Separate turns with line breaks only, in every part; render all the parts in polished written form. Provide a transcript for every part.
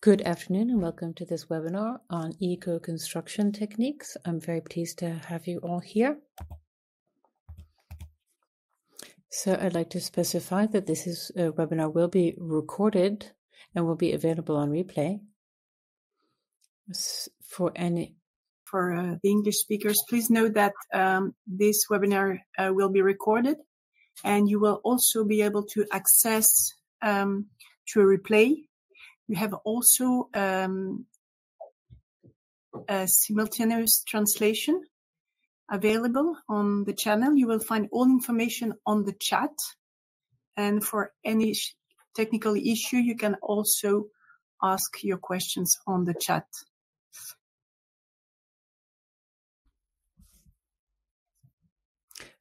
Good afternoon and welcome to this webinar on eco-construction techniques. I'm very pleased to have you all here. So I'd like to specify that this webinar will be recorded and will be available on replay. For
the English speakers, please note that this webinar will be recorded, and you will also be able to access to a replay. We have also a simultaneous translation available on the channel. You will find all information on the chat. And for any technical issue, you can also ask your questions on the chat.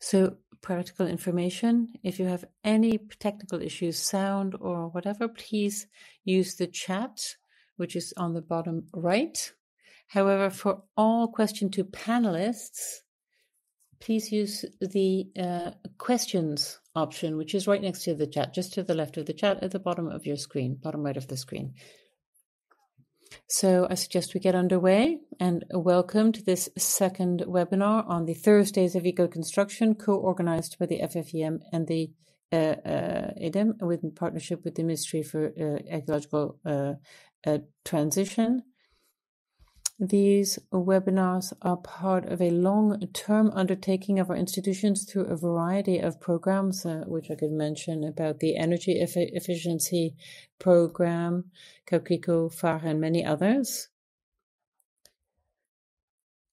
So, practical information. If you have any technical issues, sound or whatever, please use the chat, which is on the bottom right. However, for all question to panelists, please use the questions option, which is right next to the chat, just to the left of the chat at the bottom of your screen, bottom right of the screen. So I suggest we get underway, and welcome to this second webinar on the Thursdays of Eco-Construction, co-organized by the FFEM and the EDEM in partnership with the Ministry for Ecological Transition. These webinars are part of a long-term undertaking of our institutions through a variety of programs, which I could mention about the energy efficiency program, curricula, FFEM, and many others.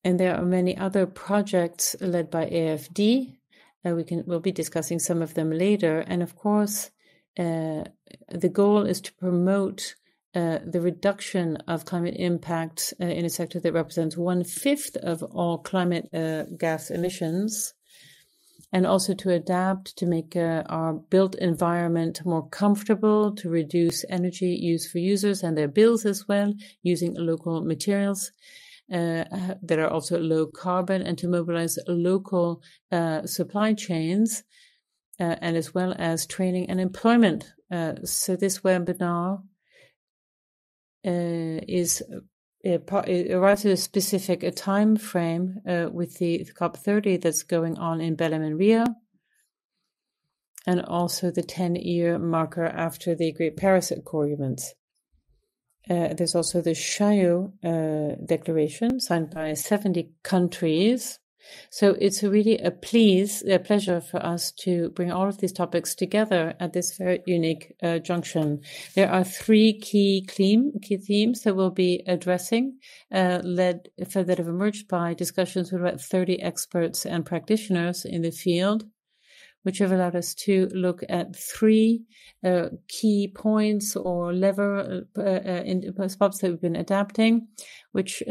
And there are many other projects led by AFD. We'll be discussing some of them later. And of course, the goal is to promote the reduction of climate impact in a sector that represents 1/5 of all climate gas emissions, and also to adapt to make our built environment more comfortable, to reduce energy use for users and their bills as well, using local materials that are also low carbon, and to mobilize local supply chains, and as well as training and employment. So this webinar it arrives at a specific time frame with the COP30 that's going on in Belém and Rio, and also the 10-year marker after the Great Paris Agreements. There's also the Chaillot Declaration signed by 70 countries. So it's really a pleasure for us to bring all of these topics together at this very unique junction. There are three key themes that we'll be addressing, that have emerged by discussions with about 30 experts and practitioners in the field, which have allowed us to look at three key points or lever spots that we've been adapting, which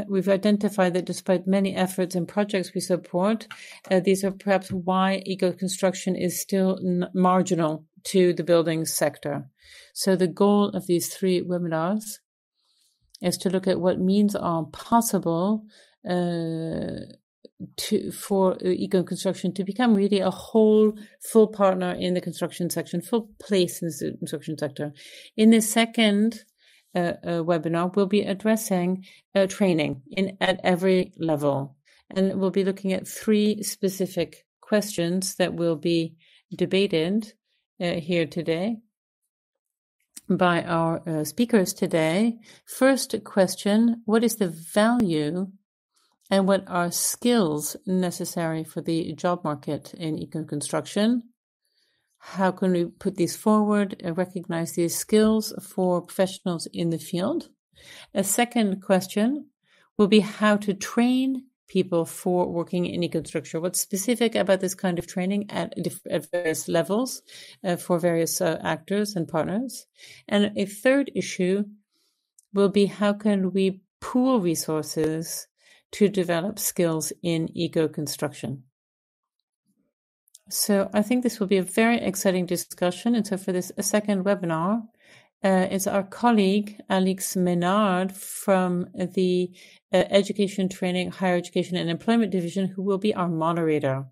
we've identified that despite many efforts and projects we support, these are perhaps why eco-construction is still marginal to the building sector. So the goal of these three webinars is to look at what means are possible for eco-construction to become really a full partner in the construction section, full place in the construction sector. In the second webinar, we'll be addressing training at every level, and we'll be looking at three specific questions that will be debated here today by our speakers today. First question: what is the value and what are skills necessary for the job market in eco-construction? How can we put these forward and recognize these skills for professionals in the field? A second question will be how to train people for working in eco-construction. What's specific about this kind of training at various levels for various actors and partners? And a third issue will be how can we pool resources to develop skills in eco-construction. So I think this will be a very exciting discussion. And so for this second webinar, it's our colleague, Alix Menard from the Education, Training, Higher Education and Employment Division, who will be our moderator.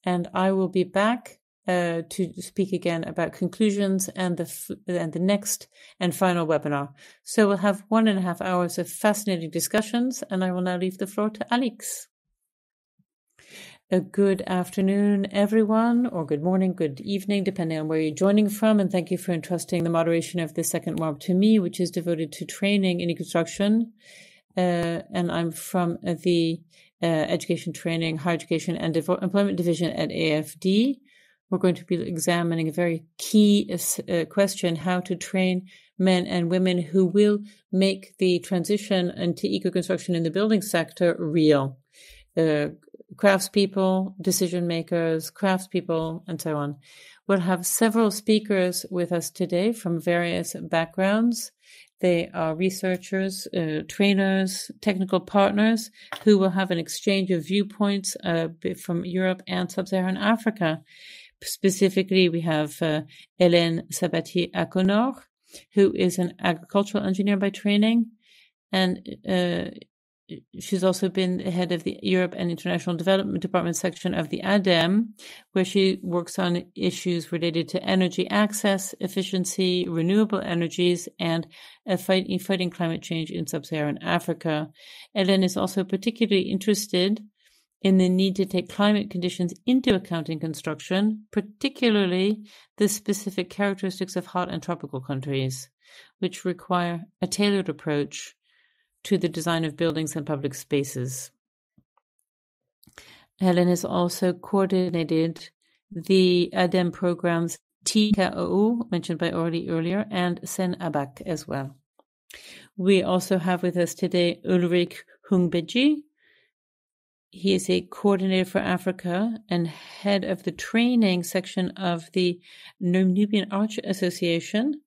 And I will be back to speak again about conclusions and the next and final webinar. So we'll have 1.5 hours of fascinating discussions, and I will now leave the floor to Alix. A good afternoon, everyone, or good morning, good evening, depending on where you're joining from, and thank you for entrusting the moderation of the second WARP to me, which is devoted to training in construction. And I'm from the Education, Training, Higher Education and Employment Division at AFD. We're going to be examining a very key question, how to train men and women who will make the transition into eco-construction in the building sector real. Craftspeople, decision makers, craftspeople, and so on. We'll have several speakers with us today from various backgrounds. They are researchers, trainers, technical partners who will have an exchange of viewpoints from Europe and Sub-Saharan Africa. Specifically, we have Hélène Sabatier-Akonor, who is an agricultural engineer by training, and she's also been the head of the Europe and International Development Department section of the ADEM, where she works on issues related to energy access, efficiency, renewable energies, and fighting climate change in Sub-Saharan Africa. Hélène is also particularly interested in the need to take climate conditions into account in construction, particularly the specific characteristics of hot and tropical countries, which require a tailored approach to the design of buildings and public spaces. Hélène has also coordinated the ADEM programs TKOO, mentioned by Orly earlier, and Sen-Abak as well. We also have with us today Ulrich Hungbeji. He is a coordinator for Africa and head of the training section of the Nubian Arch Association.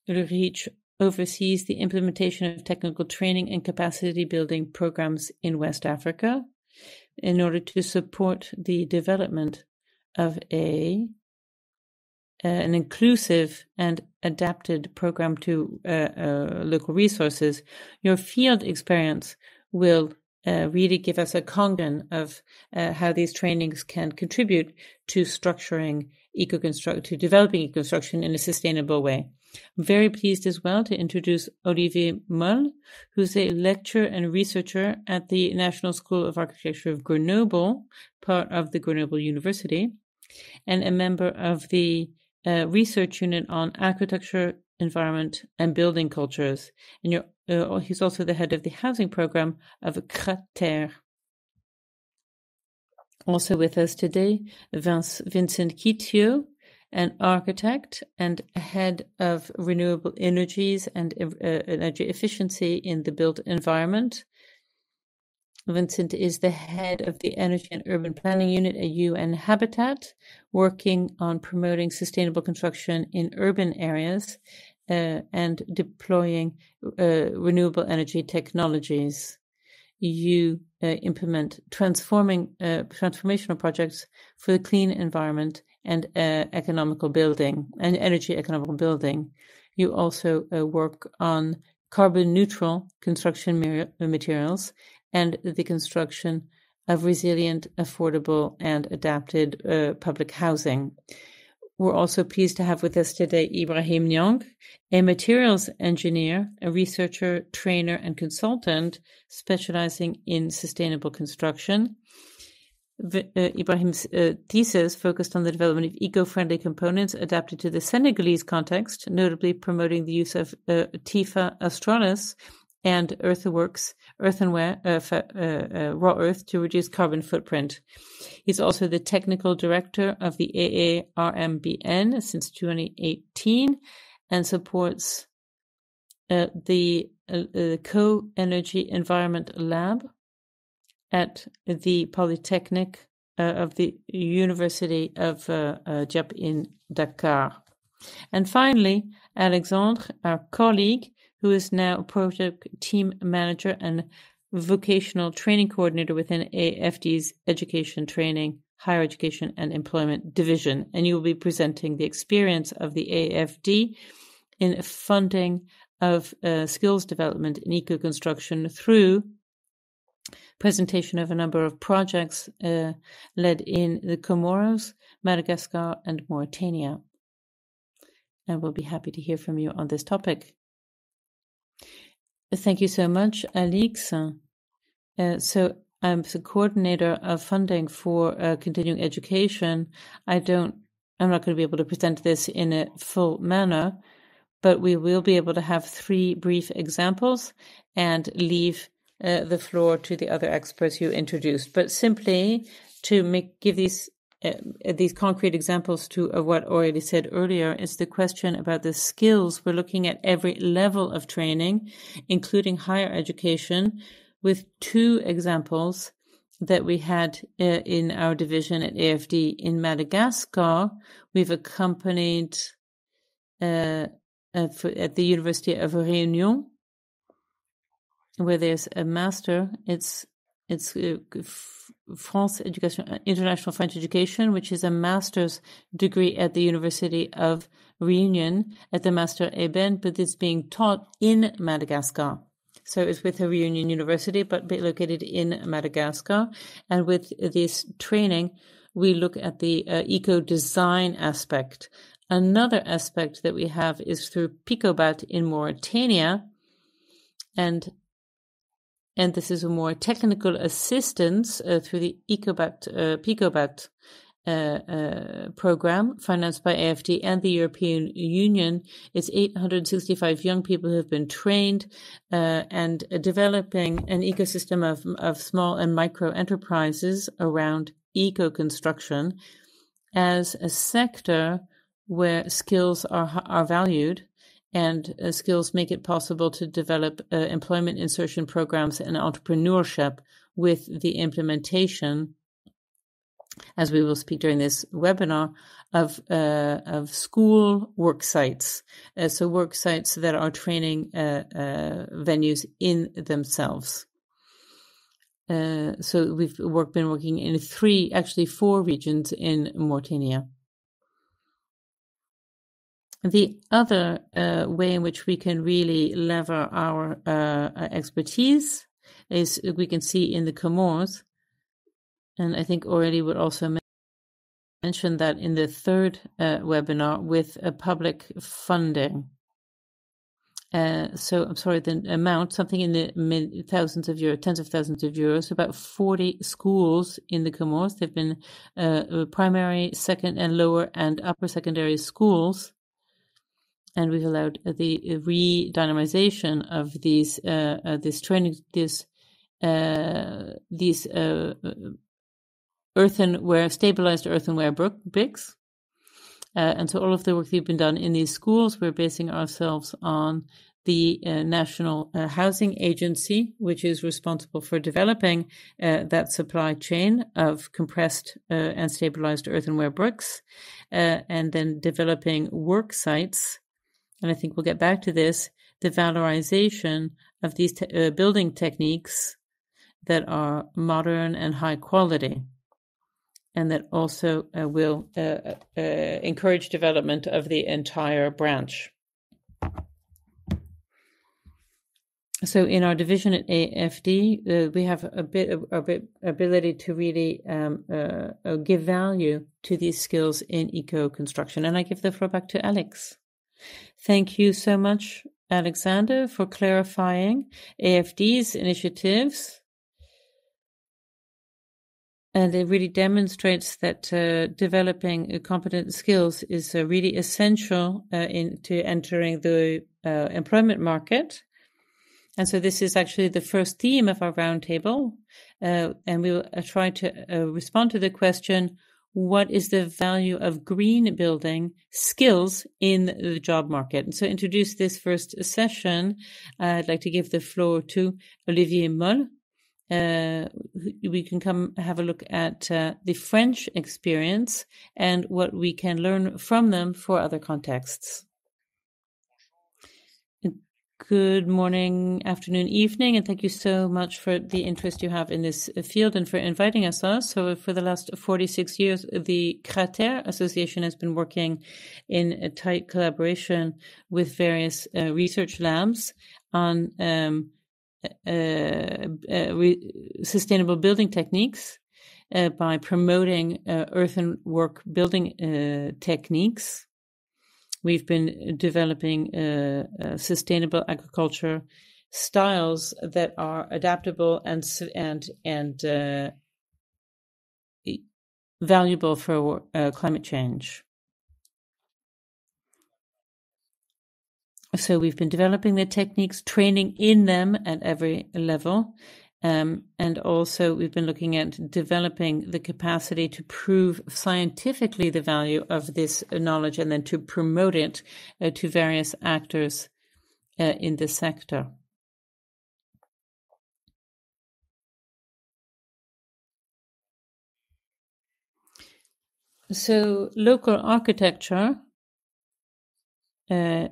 Ulrich oversees the implementation of technical training and capacity building programs in West Africa in order to support the development of an inclusive and adapted program to local resources. Your field experience will really give us a content of how these trainings can contribute to to developing eco-construction in a sustainable way. I'm very pleased as well to introduce Olivier Moll, who's a lecturer and researcher at the National School of Architecture of Grenoble, part of the Grenoble University, and a member of the research unit on architecture, environment, and building cultures. And he's also the head of the housing program of Crater. Also with us today, Vincent Kitio, an architect and head of renewable energies and energy efficiency in the built environment. Vincent is the head of the Energy and Urban Planning Unit at UN Habitat, working on promoting sustainable construction in urban areas and deploying renewable energy technologies. You implement transformational projects for the clean environment and economical building and energy economical building. You also work on carbon neutral construction materials and the construction of resilient, affordable, and adapted public housing. We're also pleased to have with us today Ibrahim Nyong, a materials engineer, a researcher, trainer, and consultant specializing in sustainable construction. Ibrahim's thesis focused on the development of eco-friendly components adapted to the Senegalese context, notably promoting the use of Tifa australis and earthenware, raw earth to reduce carbon footprint. He's also the technical director of the AARMBN since 2018 and supports the Co-Energy Environment Lab at the Polytechnic of the University of Diop in Dakar. And finally, Alexandre, our colleague, who is now a project team manager and vocational training coordinator within AFD's Education, Training, Higher Education and Employment Division. And you will be presenting the experience of the AFD in funding of skills development in eco-construction through presentation of a number of projects led in the Comoros, Madagascar, and Mauritania. And we'll be happy to hear from you on this topic. Thank you so much, Alix. So I'm the coordinator of funding for continuing education. I'm not going to be able to present this in a full manner, but we will be able to have 3 brief examples and leave the floor to the other experts you introduced. But simply to give these concrete examples to what Aurélie said earlier is the question about the skills. We're looking at every level of training, including higher education, with 2 examples that we had in our division at AFD. In Madagascar, we've accompanied at the University of Réunion, where there's a master. It's France Education, International French Education, which is a master's degree at the University of Réunion at the Master Eben, but it's being taught in Madagascar. So it's with a Réunion University, but located in Madagascar. And with this training, we look at the eco-design aspect. Another aspect that we have is through Picobat in Mauritania, and this is a more technical assistance through the Picobat program financed by AFD and the European Union. It's 865 young people who have been trained and developing an ecosystem of small and micro enterprises around eco-construction as a sector where skills are valued, and skills make it possible to develop employment insertion programs and entrepreneurship with the implementation, as we will speak during this webinar, of school work sites. So work sites that are training venues in themselves. So we've been working in 4 regions in Mauritania. The other way in which we can really lever our expertise is we can see in the Comores, and I think Aurélie would also mention that in the 3rd webinar with public funding. So I'm sorry, the amount, something in the tens of thousands of euros, about 40 schools in the Comores. They've been primary, second and lower and upper secondary schools. And we've allowed the re-dynamization of these training, these stabilized earthenware bricks. And so all of the work that's been done in these schools, we're basing ourselves on the National Housing Agency, which is responsible for developing that supply chain of compressed and stabilized earthenware bricks, and then developing work sites. And I think we'll get back to this, the valorization of these building techniques that are modern and high quality, and that also will encourage development of the entire branch. So in our division at AFD, we have a bit of ability to really give value to these skills in eco-construction. And I give the floor back to Alex. Thank you so much, Alexander, for clarifying AFD's initiatives. And it really demonstrates that developing competent skills is really essential to entering the employment market. And so this is actually the first theme of our roundtable. And we will try to respond to the question, what is the value of green building skills in the job market? And so to introduce this first session, I'd like to give the floor to Olivier Moll. We can come have a look at the French experience and what we can learn from them for other contexts. Good morning, afternoon, evening, and thank you so much for the interest you have in this field and for inviting us on. So for the last 46 years, the Crater Association has been working in a tight collaboration with various research labs on sustainable building techniques. by promoting earthenwork building techniques. We've been developing sustainable agriculture styles that are adaptable and valuable for climate change. So we've been developing the techniques, training in them at every level. And also we've been looking at developing the capacity to prove scientifically the value of this knowledge and then to promote it to various actors in the sector. So local architecture and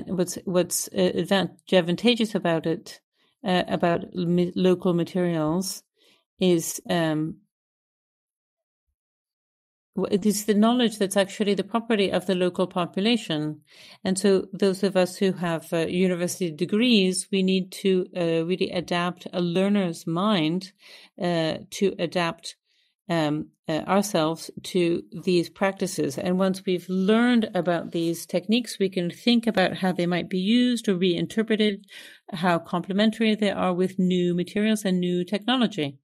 what's advantageous about it, about local materials, is it is the knowledge that's actually the property of the local population. And so those of us who have university degrees, we need to really adapt a learner's mind to adapt ourselves to these practices. And once we've learned about these techniques, we can think about how they might be used or reinterpreted, how complementary they are with new materials and new technology,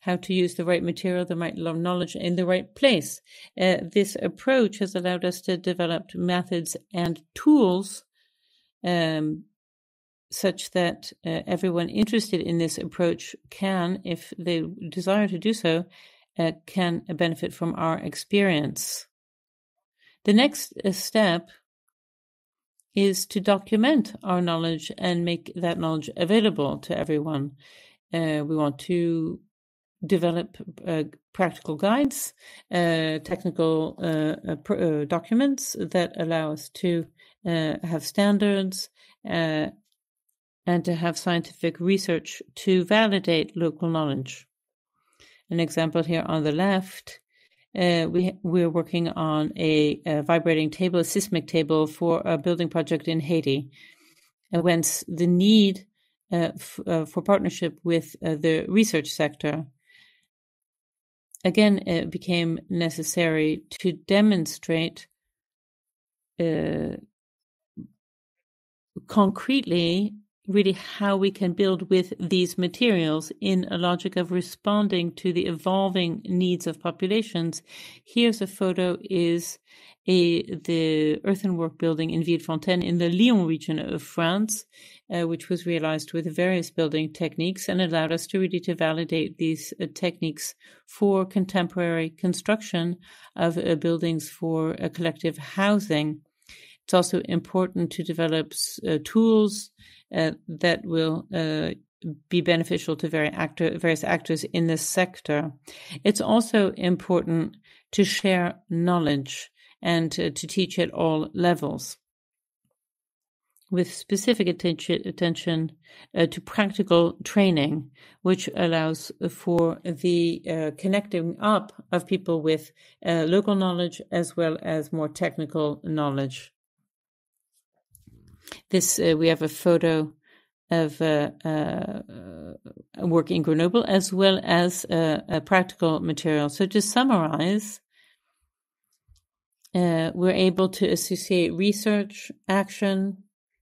how to use the right material, the right knowledge in the right place. This approach has allowed us to develop methods and tools such that everyone interested in this approach can, if they desire to do so, can benefit from our experience. The next step is to document our knowledge and make that knowledge available to everyone. We want to develop practical guides, technical documents that allow us to have standards and to have scientific research to validate local knowledge. An example here on the left, we're working on a vibrating table, a seismic table for a building project in Haiti, whence the need for partnership with the research sector. Again, it became necessary to demonstrate concretely really how we can build with these materials in a logic of responding to the evolving needs of populations. Here's a photo is the earthenwork building in Villefontaine in the Lyon region of France, which was realized with various building techniques and allowed us to really to validate these techniques for contemporary construction of buildings for collective housing. It's also important to develop tools that will be beneficial to various actors in this sector. It's also important to share knowledge and to teach at all levels, with specific attention to practical training, which allows for the connecting up of people with local knowledge as well as more technical knowledge. This we have a photo of work in Grenoble as well as a practical material. So to summarize, we're able to associate research, action,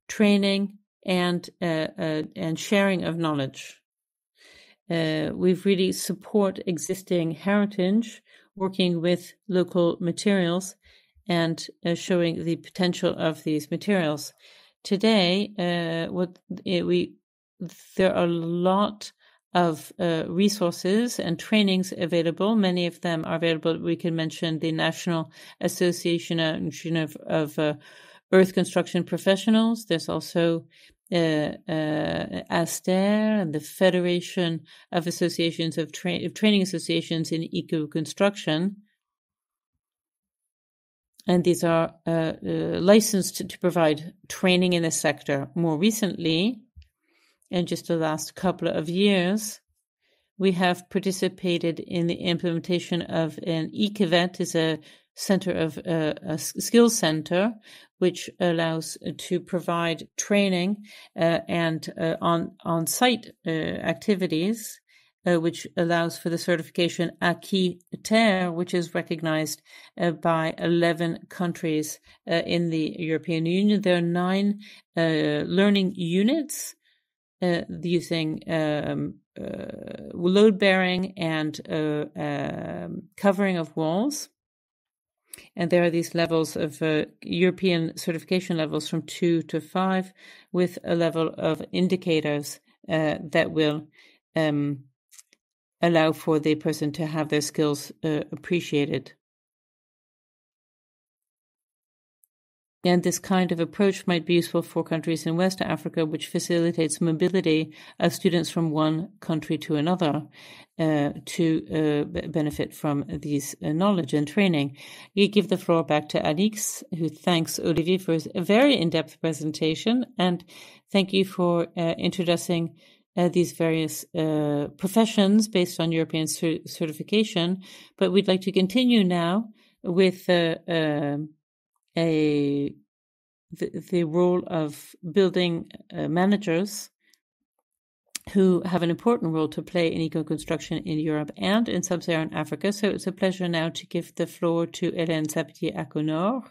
training, and sharing of knowledge. We've really support existing heritage, working with local materials and showing the potential of these materials. Today, there are a lot of resources and trainings available. Many of them are available. We can mention the National Association of Earth Construction Professionals. There's also ASTER and the Federation of Associations of Training Associations in Eco-Construction. And these are licensed to provide training in the sector. More recently, in just the last couple of years, we have participated in the implementation of an ECOVET, is a center of a skills center, which allows to provide training and on-site activities. which allows for the certification Acquis Terre, which is recognized by 11 countries in the European Union. There are 9 learning units using load-bearing and covering of walls. And there are these levels of European certification levels from 2 to 5, with a level of indicators that will allow for the person to have their skills appreciated. And this kind of approach might be useful for countries in West Africa, which facilitates mobility of students from one country to another to benefit from these knowledge and training. We give the floor back to Alix, who thanks Olivier for his very in-depth presentation, and thank you for introducing these various professions based on European certification. But we'd like to continue now with the role of building managers who have an important role to play in eco-construction in Europe and in sub-Saharan Africa. So it's a pleasure now to give the floor to Hélène Sapetier-Aconor,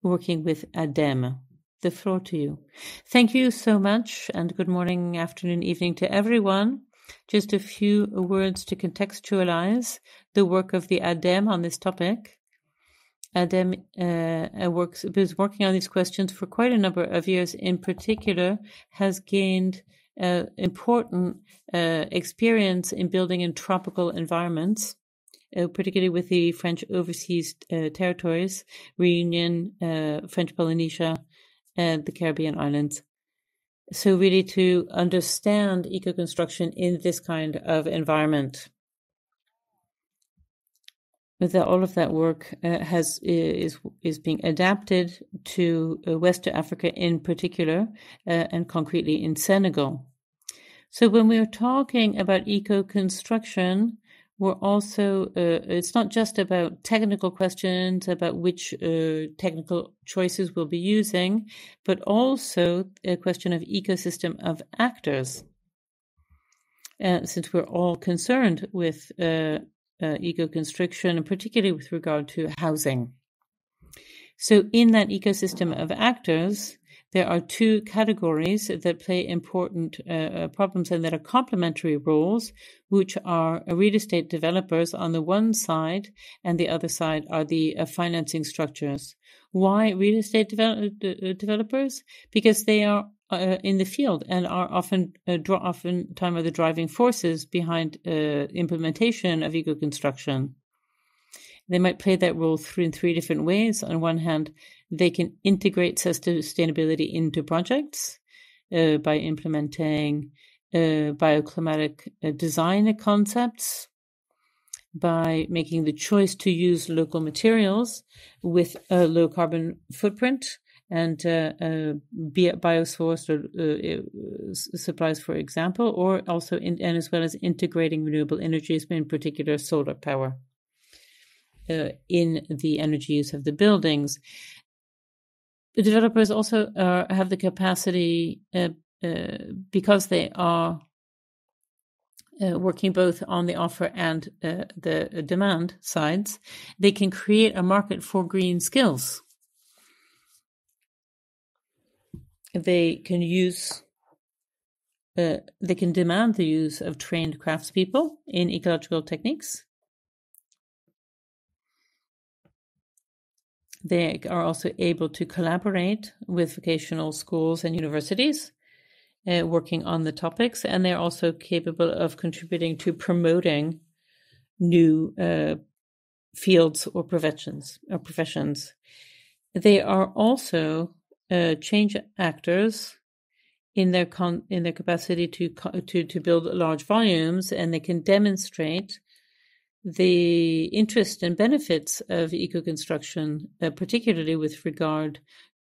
working with ADEME. The floor to you. Thank you so much, and good morning, afternoon, evening to everyone. Just a few words to contextualize the work of the ADEME on this topic. ADEME was working on these questions for quite a number of years. In particular, has gained important experience in building in tropical environments, particularly with the French overseas territories, Réunion, French Polynesia, and the Caribbean islands. So really to understand eco-construction in this kind of environment. All of that work is being adapted to West Africa in particular, and concretely in Senegal. So when we are talking about eco-construction, we're also, it's not just about technical questions about which technical choices we'll be using, but also a question of ecosystem of actors. Since we're all concerned with eco-construction, and particularly with regard to housing. So in that ecosystem of actors, there are 2 categories that play important problems and that are complementary roles, which are real estate developers on the one side, and the other side are the financing structures. Why real estate developers? Because they are in the field and are oftentimes are the driving forces behind implementation of eco-construction. They might play that role in 3 different ways. On one hand, they can integrate sustainability into projects by implementing bioclimatic design concepts, by making the choice to use local materials with a low carbon footprint and biosourced supplies, for example, or also and as well as integrating renewable energies, in particular solar power, in the energy use of the buildings. The developers also have the capacity, because they are working both on the offer and the demand sides, they can create a market for green skills. They can demand the use of trained craftspeople in ecological techniques. They are also able to collaborate with vocational schools and universities working on the topics, and they're also capable of contributing to promoting new fields or professions. They are also change actors in their capacity to build large volumes, and they can demonstrate the interest and benefits of eco-construction, particularly with regard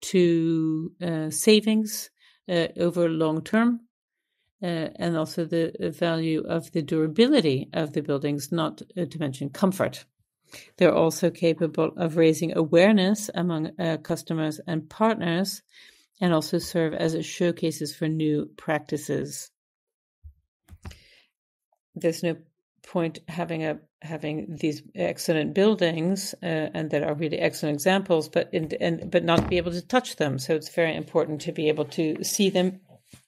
to savings over long term, and also the value of the durability of the buildings, not to mention comfort. They're also capable of raising awareness among customers and partners, and also serve as showcases for new practices. there's no point having these excellent buildings and that are really excellent examples, but not be able to touch them. So it's very important to be able to see them,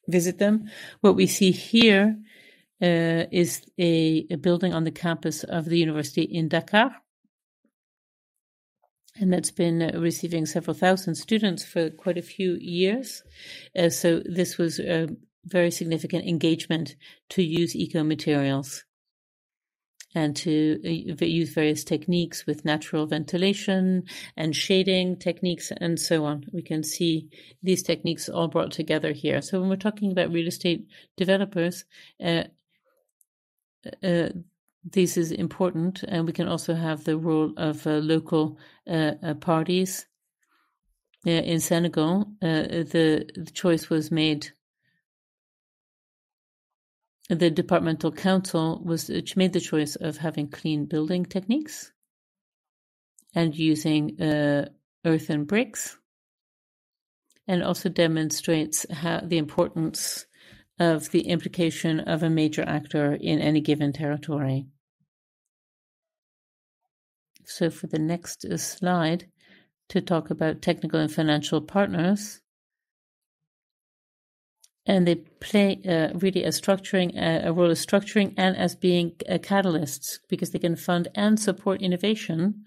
visit them. What we see here is a building on the campus of the university in Dakar, and that's been receiving several thousand students for quite a few years. So this was a very significant engagement to use eco-materials and to use various techniques with natural ventilation and shading techniques and so on. We can see these techniques all brought together here. So when we're talking about real estate developers, this is important, and we can also have the role of local parties. In Senegal, the choice was made. The departmental council made the choice of having clean building techniques and using earthen bricks, and also demonstrates the importance of the implication of a major actor in any given territory. So for the next slide, to talk about technical and financial partners, and they play really a role of structuring and as being catalysts, because they can fund and support innovation.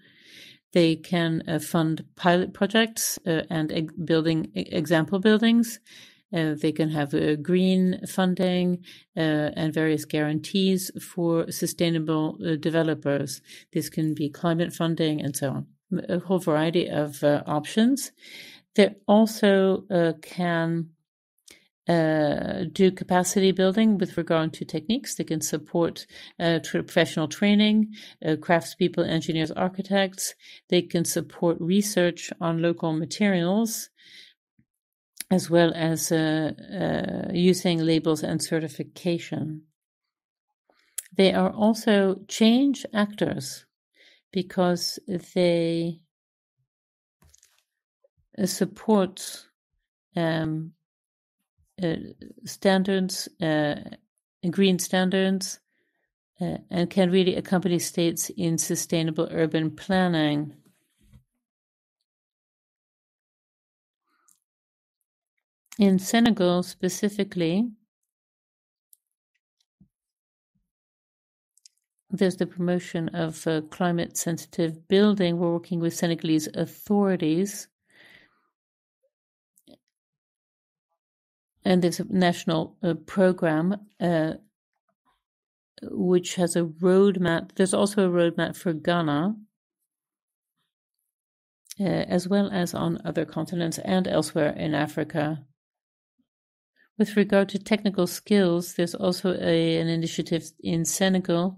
They can fund pilot projects and building example buildings. They can have green funding and various guarantees for sustainable developers. This can be climate funding and so on, a whole variety of options. They also can do capacity building with regard to techniques. They can support professional training, craftspeople, engineers, architects. They can support research on local materials, as well as using labels and certification. They are also change actors because they support standards, green standards, and can really accompany states in sustainable urban planning. In Senegal specifically, there's the promotion of climate-sensitive building. We're working with Senegalese authorities, and there's a national program which has a roadmap. There's also a roadmap for Ghana, as well as on other continents and elsewhere in Africa. With regard to technical skills, there's also an initiative in Senegal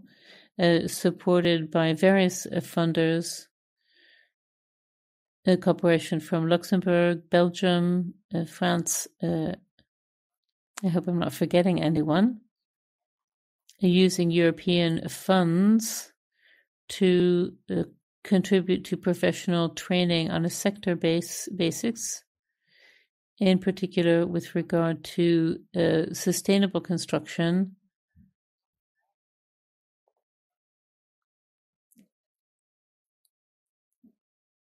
supported by various funders, a cooperation from Luxembourg, Belgium, France. I hope I'm not forgetting anyone. Using European funds to contribute to professional training on a sector basis, in particular with regard to sustainable construction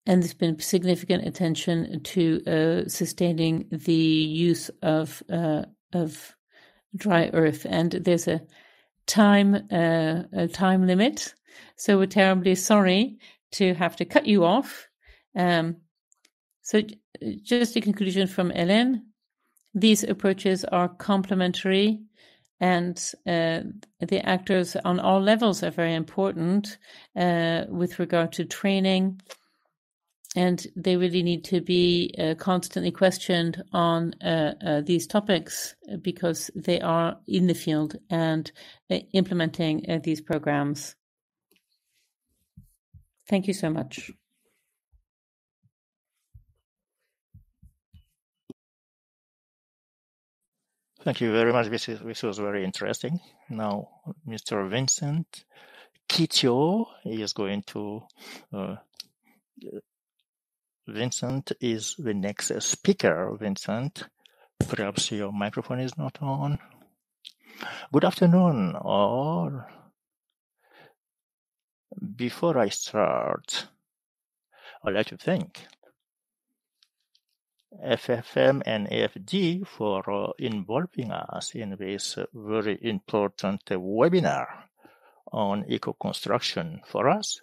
and there's been significant attention to sustaining the use of dry earth, and there's a time limit, so we're terribly sorry to have to cut you off. So just a conclusion from Hélène. These approaches are complementary, and the actors on all levels are very important with regard to training, and they really need to be constantly questioned on these topics because they are in the field and implementing these programs. Thank you so much.
Thank you very much. This was very interesting. Now, Mr. Vincent Kitio is going to. Vincent is the next speaker. Vincent, perhaps your microphone is not on. Good afternoon, all. Before I start, I'd like to thank FFEM and AFD for involving us in this very important webinar on eco-construction. For us,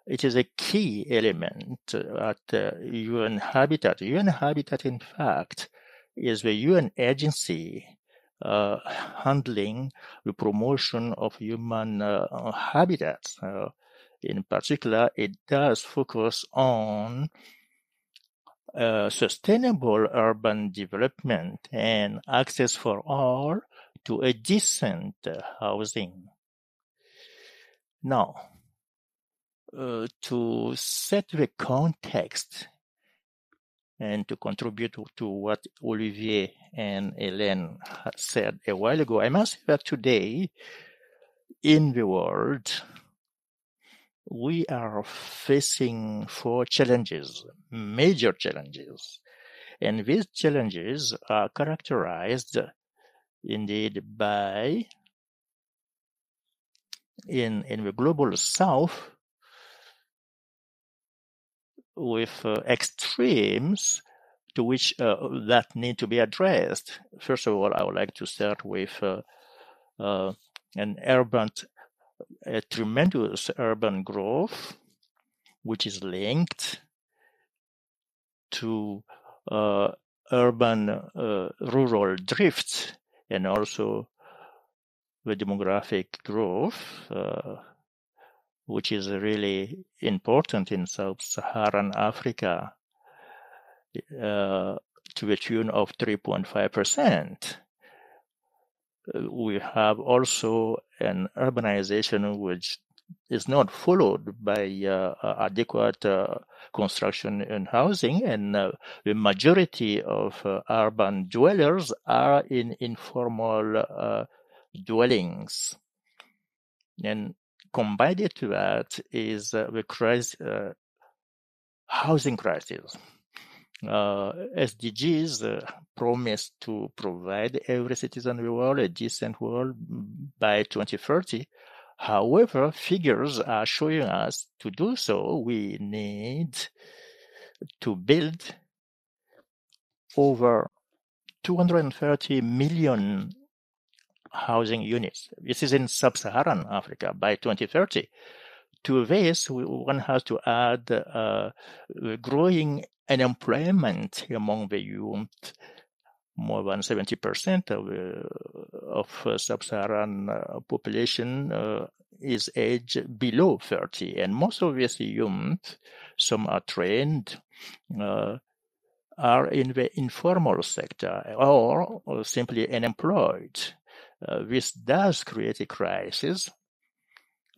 it is a key element at UN Habitat. UN Habitat, in fact, is the UN agency handling the promotion of human habitats. In particular, it does focus on sustainable urban development and access for all to a decent housing. Now, to set the context and to contribute to what Olivier and Hélène said a while ago, I must say that today in the world, we are facing 4 challenges, major challenges. And these challenges are characterized indeed by, in the global south, with extremes to which that need to be addressed. First of all, I would like to start with a tremendous urban growth, which is linked to urban rural drift, and also the demographic growth, which is really important in sub-Saharan Africa, to the tune of 3.5%. We have also an urbanization which is not followed by adequate construction and housing, and the majority of urban dwellers are in informal dwellings. And combined to that is the housing crisis. SDGs promise to provide every citizen in the world a decent world by 2030. However, figures are showing us to do so, we need to build over 230 million housing units. This is in sub-Saharan Africa by 2030. To this, one has to add growing unemployment among the youth. More than 70% of sub-Saharan population is aged below 30, and most of these youth, some are trained, are in the informal sector or simply unemployed. This does create a crisis,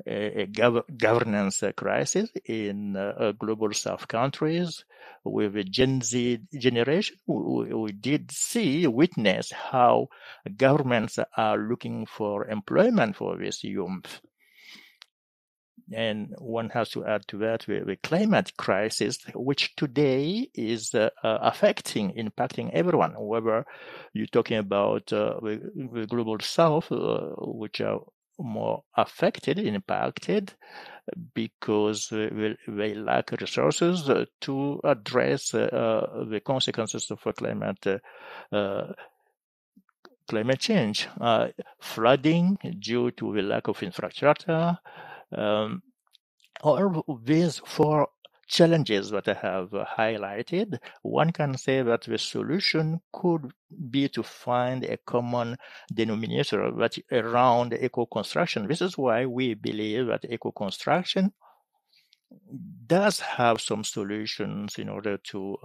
a governance crisis in global South countries. With the Gen Z generation, we did witness how governments are looking for employment for this youth. And one has to add to that the climate crisis, which today is impacting everyone, whether you're talking about the global South, which are more impacted, because they lack resources to address the consequences of climate change, flooding due to the lack of infrastructure. All these 4 challenges that I have highlighted, one can say that the solution could be to find a common denominator around eco-construction. This is why we believe that eco-construction does have some solutions in order to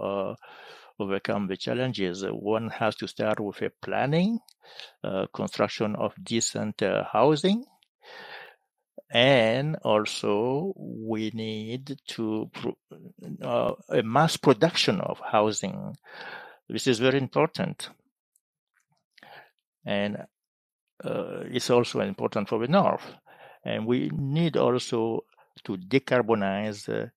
overcome the challenges. One has to start with a planning, construction of decent housing, and also we need to a mass production of housing. This is very important, and it's also important for the North. And we need also to decarbonize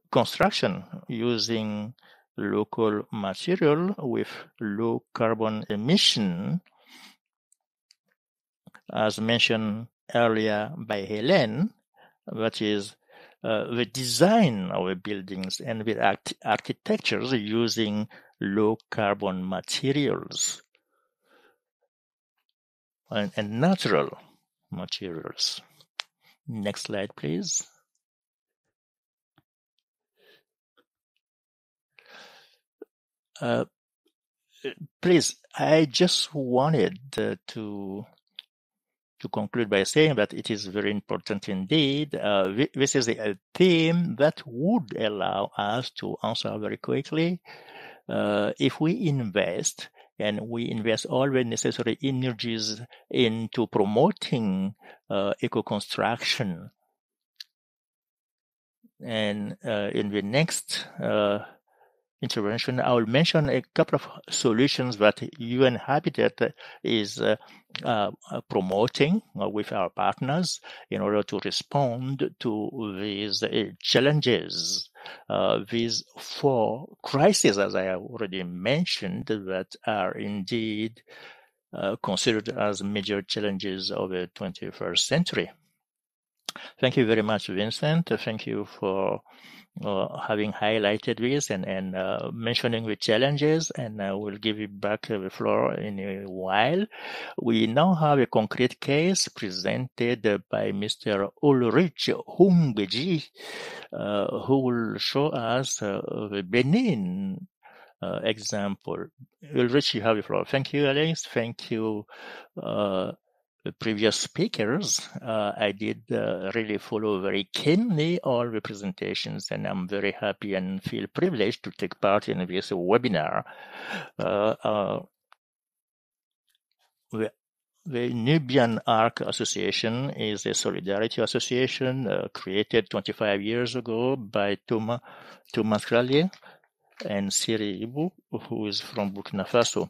construction using local material with low carbon emission, as mentioned earlier by Hélène, that is the design of the buildings and the architectures using low carbon materials and natural materials. Next slide, please. Please, I just wanted to conclude by saying that it is very important indeed. This is a theme that would allow us to answer very quickly. If we invest, and we invest all the necessary energies into promoting eco-construction. And in the next intervention, I will mention a couple of solutions that UN Habitat is promoting with our partners in order to respond to these challenges. These 4 crises, as I have already mentioned, that are indeed considered as major challenges of the 21st century. Thank you very much, Vincent. Thank you for having highlighted this and mentioning the challenges, and I will give you back the floor in a while. We now have a concrete case presented by Mr. Ulrich Humbeji, who will show us the Benin example. Ulrich, you have the floor. Thank you, Alex. Thank you, the previous speakers. I did really follow very keenly all the presentations, and I'm very happy and feel privileged to take part in this webinar. The Nubian Arc Association is a solidarity association created 25 years ago by Thomas Krallier and Siri Ibu, who is from Burkina Faso.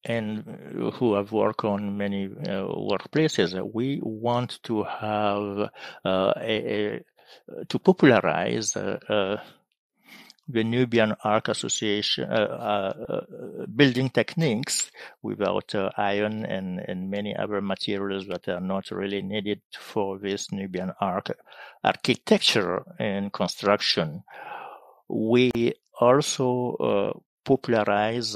And who have worked on many workplaces. We want to have to popularize the Nubian Arc Association building techniques without iron and many other materials that are not really needed for this Nubian Arc architecture and construction. We also popularize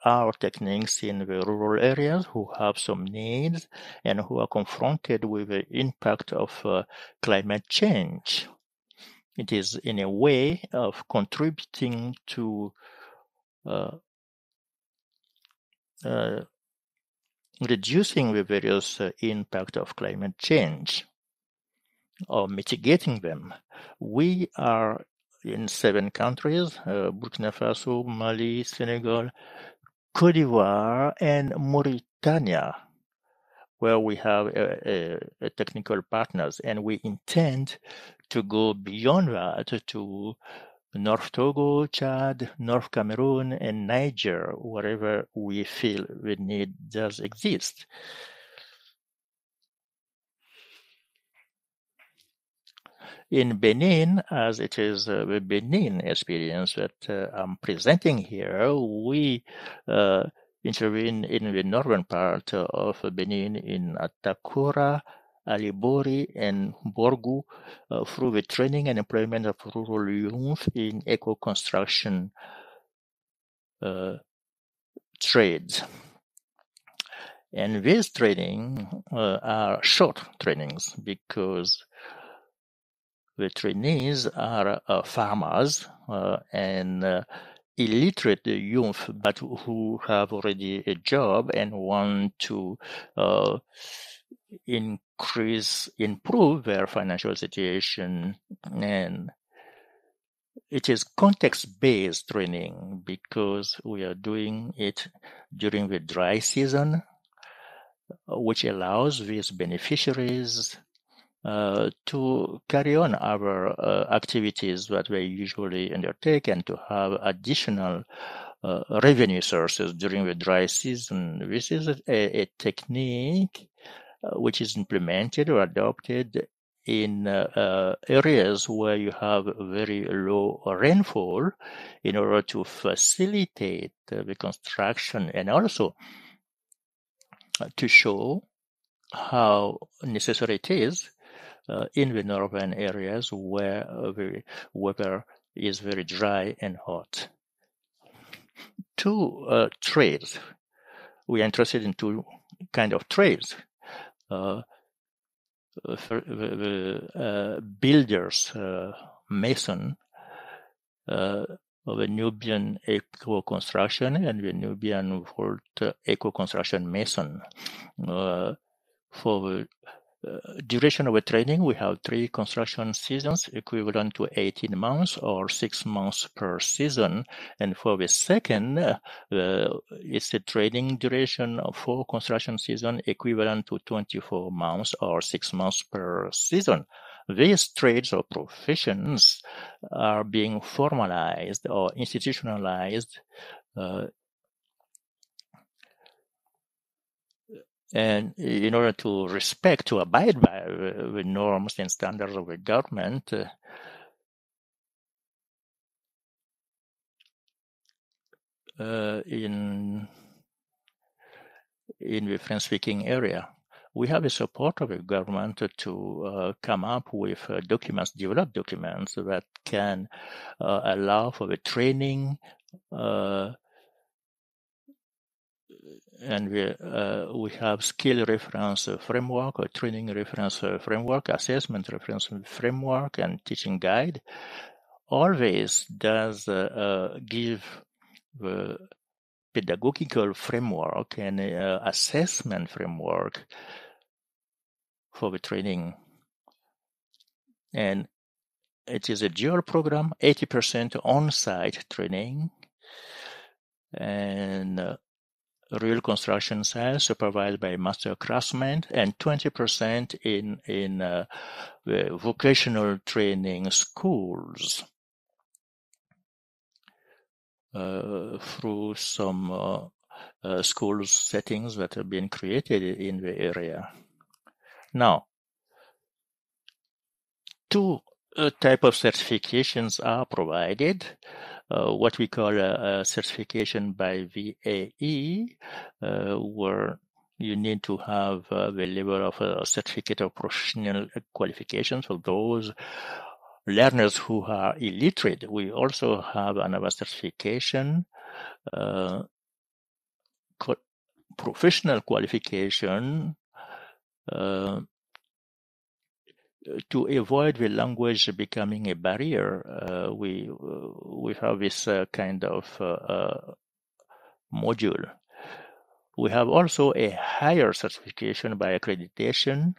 our techniques in the rural areas who have some needs and who are confronted with the impact of climate change. It is in a way of contributing to reducing the various impact of climate change or mitigating them. We are in 7 countries, Burkina Faso, Mali, Senegal, Côte d'Ivoire, and Mauritania, where we have technical partners. And we intend to go beyond that to North Togo, Chad, North Cameroon, and Niger, wherever we feel the need does exist. In Benin, as it is the Benin experience that I'm presenting here, we intervene in the northern part of Benin in Atakura, Alibori, and Borgu through the training and employment of rural youth in eco-construction trades. And these training are short trainings because the trainees are farmers and illiterate youth, but who have already a job and want to improve their financial situation. And it is context-based training because we are doing it during the dry season, which allows these beneficiaries to carry on our activities that they usually undertake and to have additional revenue sources during the dry season. This is a technique which is implemented or adopted in areas where you have very low rainfall in order to facilitate the construction, and also to show how necessary it is in the northern areas where the weather is very dry and hot. Two trades. We are interested in two kind of trades. The builders, mason, of the Nubian eco-construction and the Nubian Vault eco-construction mason. For the duration of the training, we have 3 construction seasons equivalent to 18 months or 6 months per season. And for the second, it's a training duration of 4 construction seasons equivalent to 24 months or 6 months per season. These trades or professions are being formalized or institutionalized and in order to abide by the norms and standards of the government, in the French-speaking area, we have the support of the government to come up with develop documents that can allow for the training and we have skill reference framework, or training reference framework, assessment reference framework, and teaching guide. All this does give the pedagogical framework and assessment framework for the training. And it is a dual program, 80% on-site training and real construction sites supervised by master craftsmen, and 20% in the vocational training schools through some school settings that have been created in the area. Now, 2 types of certifications are provided. What we call a certification by VAE, where you need to have the level of a certificate of professional qualifications for those learners who are illiterate. We also have another certification, professional qualification, to avoid the language becoming a barrier. We have this kind of module. We have also a higher certification by accreditation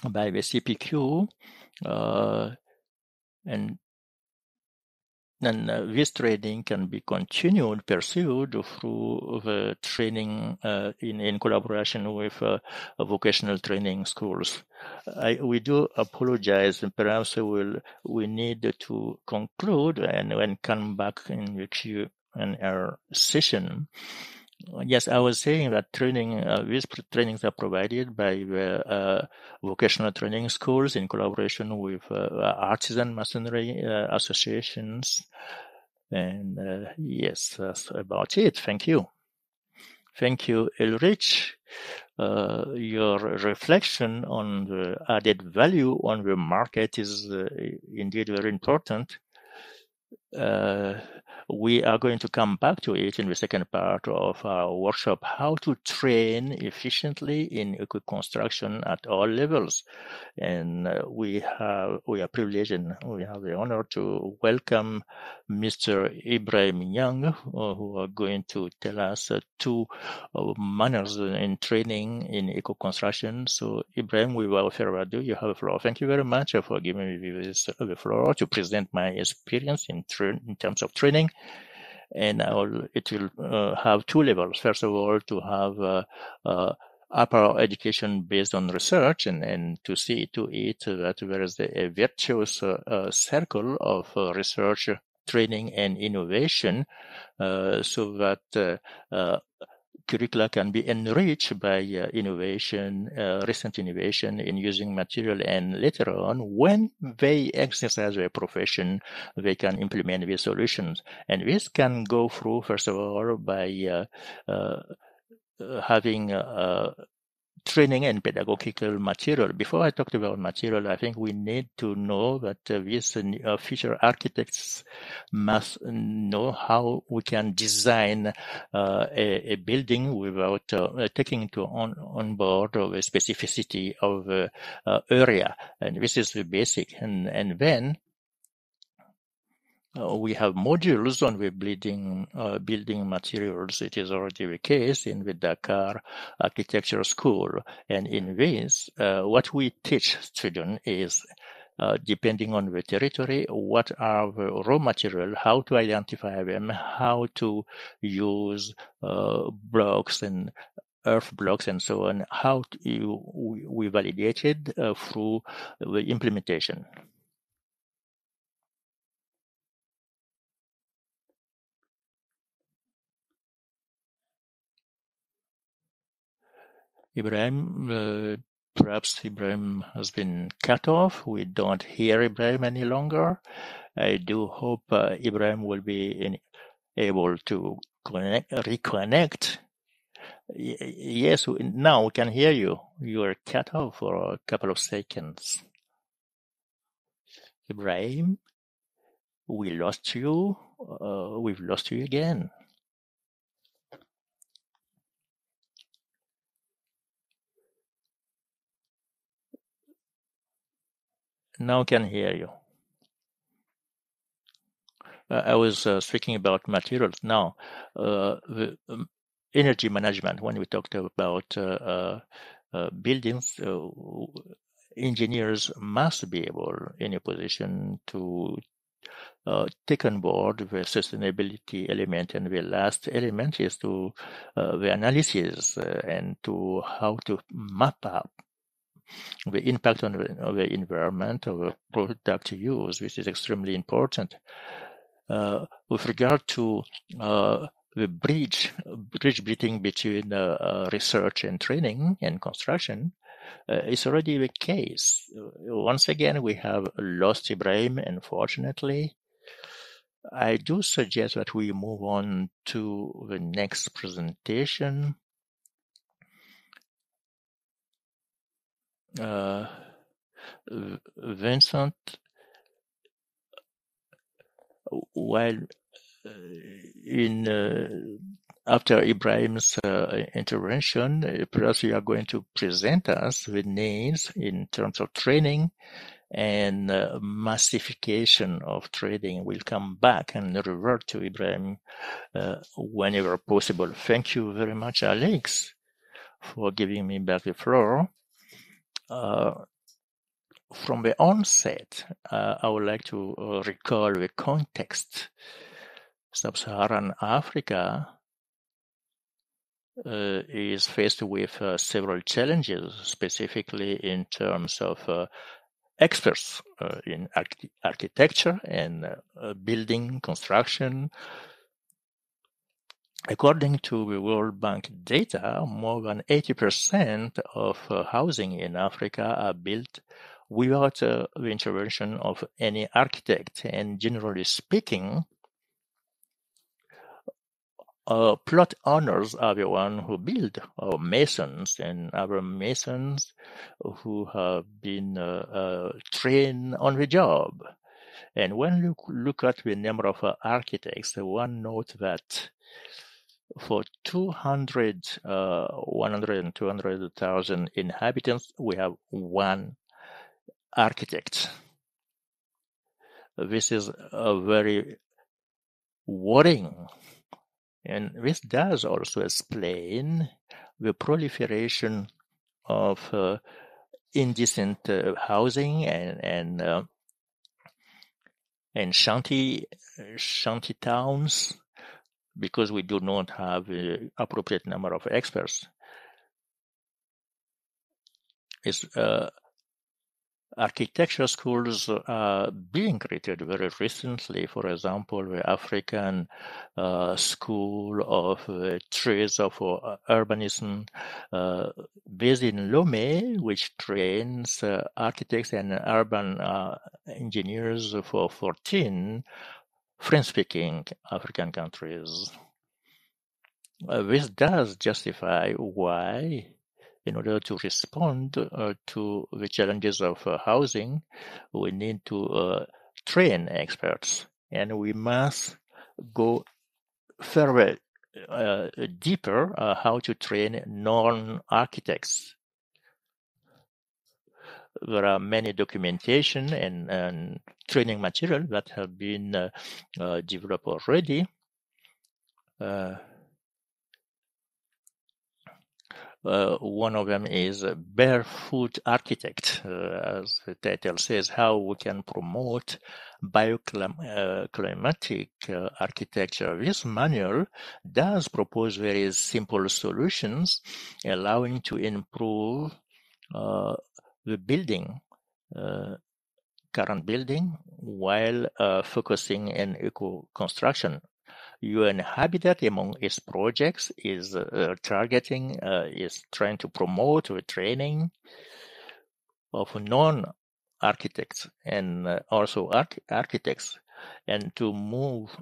by the CPQ, and this training can be pursued through the training in collaboration with vocational training schools. We do apologize, and perhaps we need to conclude and come back in the Q&A session. Yes, I was saying that these trainings are provided by the vocational training schools in collaboration with artisan masonry associations. And yes, that's about it. Thank you. Thank you, Ulrich. Your reflection on the added value on the market is indeed very important. We are going to come back to it in the second part of our workshop, how to train efficiently in eco-construction at all levels. And we are privileged and we have the honor to welcome Mr. Ibrahim Young, who are going to tell us 2 manners in training in eco-construction. So Ibrahim, without further ado, you have the floor. Thank you very much for giving me the floor to present my experience in terms of training. And it will have 2 levels. First of all, to have upper education based on research, and to see to it that there is a virtuous circle of research, training, and innovation, so that curricula can be enriched by recent innovation in using material, and later on, when they exercise their profession, they can implement these solutions. And this can go through, first of all, by having training and pedagogical material. Before I talked about material, I think we need to know that these future architects must know how we can design a building without taking on board the specificity of the area. And this is the basic. And then we have modules on the building materials. It is already the case in the Dakar Architecture School. And in this, what we teach students is, depending on the territory, what are the raw material, how to identify them, how to use blocks and earth blocks and so on, how we validated through the implementation. Ibrahim, perhaps Ibrahim has been cut off. We don't hear Ibrahim any longer. I do hope Ibrahim will be able to reconnect. Yes, now we can hear you. You are cut off for a couple of seconds. Ibrahim, we lost you. We've lost you again. Now I can hear you. I was speaking about materials. Now, the energy management, when we talked about buildings, engineers must be able in a position to take on board the sustainability element, and the last element is to the analysis and to how to map up the impact on the environment of the product use, which is extremely important. With regard to the bridge building between research and training and construction, it's already the case. Once again, we have lost Ibrahim, unfortunately. I do suggest that we move on to the next presentation. Vincent, while after Ibrahim's intervention, perhaps you are going to present us the needs in terms of training and massification of training. We'll come back and revert to Ibrahim whenever possible. Thank you very much, Alex, for giving me back the floor. From the onset, I would like to recall the context. Sub-Saharan Africa is faced with several challenges, specifically in terms of experts in architecture and building construction. According to the World Bank data, more than 80% of housing in Africa are built without the intervention of any architect. And generally speaking, plot owners are the ones who build, or masons and other masons who have been trained on the job. And when you look at the number of architects, one note that for 100 and 200,000 inhabitants, we have one architect. This is very worrying. And this does also explain the proliferation of indecent housing and shanty towns, because we do not have the appropriate number of experts. architecture schools are being created very recently. For example, the African School of Trees of Urbanism based in Lomé, which trains architects and urban engineers for 14 French-speaking African countries. This does justify why, in order to respond to the challenges of housing, we need to train experts, and we must go further, deeper, how to train non-architects. There are many documentation and training material that have been developed already. One of them is Barefoot Architect, as the title says, how we can promote bioclimatic architecture. This manual does propose very simple solutions, allowing to improve the building, current building, while focusing on eco-construction. UN Habitat, among its projects, is is trying to promote the training of non-architects and also architects, and to move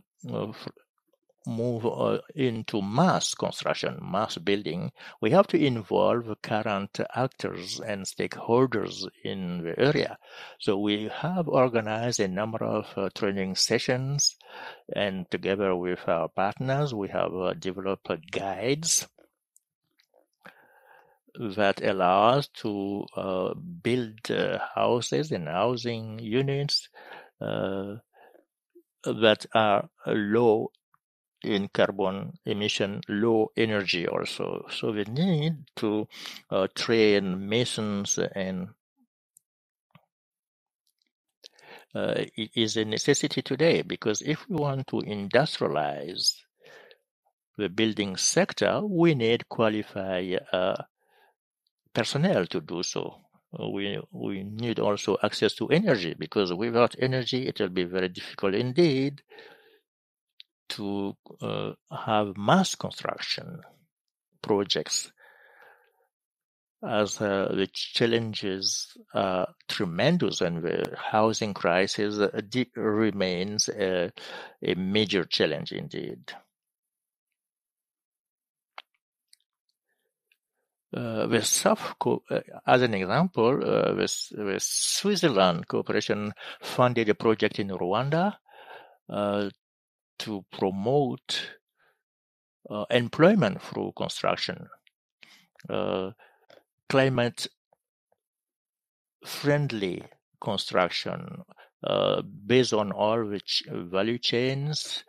into mass construction, mass building. We have to involve current actors and stakeholders in the area. So we have organized a number of training sessions, and together with our partners, we have developed guides that allow us to build houses and housing units that are low in carbon emission, low energy also. So we need to train masons, and it is a necessity today, because if we want to industrialize the building sector, we need qualified personnel to do so. We need also access to energy, because without energy it will be very difficult indeed to have mass construction projects, as the challenges are tremendous, and the housing crisis remains a major challenge indeed. As an example, the Switzerland Cooperation funded a project in Rwanda to promote employment through construction, climate-friendly construction based on all which value chains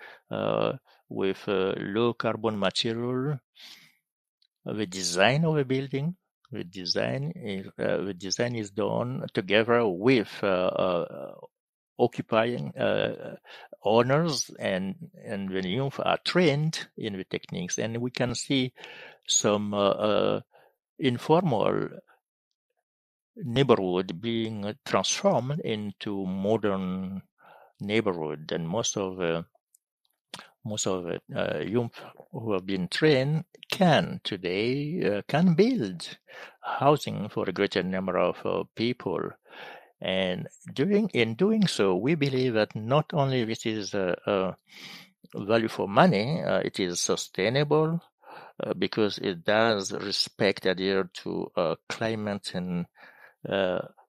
with low carbon material. The design of a building, the design is done together with occupying owners, and the youth are trained in the techniques, and we can see some informal neighborhood being transformed into modern neighborhood, and most of the youth who have been trained can build housing for a greater number of people. And in doing so, we believe that not only this is value for money, it is sustainable because it does adhere to climate and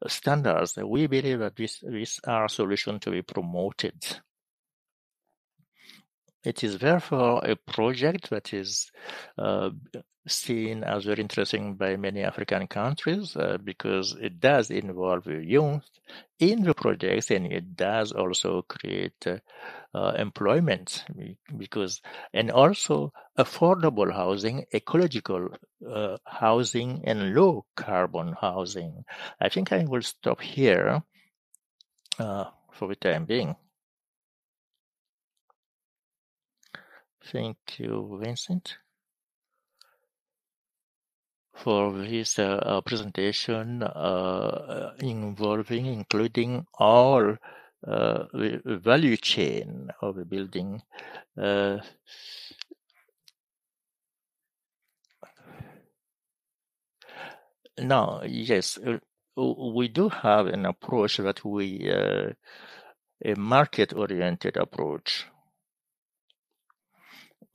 standards. We believe that these are solutions to be promoted. It is therefore a project that is seen as very interesting by many African countries because it does involve youth in the projects, and it does also create employment and also affordable housing, ecological housing, and low carbon housing. I think I will stop here for the time being. Thank you, Vincent, for this presentation including all the value chain of a building. Now, yes, we do have an approach that a market-oriented approach.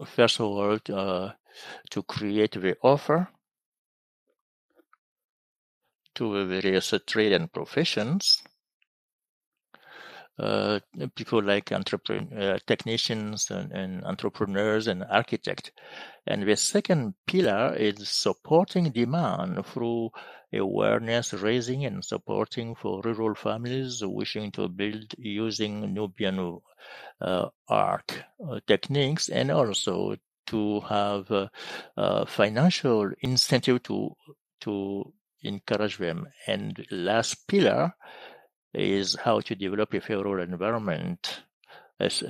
First of all, to create the offer to the various trade and professions, people like technicians and entrepreneurs and architects. And the second pillar is supporting demand through awareness raising and supporting for rural families wishing to build using Nubian art techniques, and also to have financial incentive to encourage them. And last pillar is how to develop a favorable environment as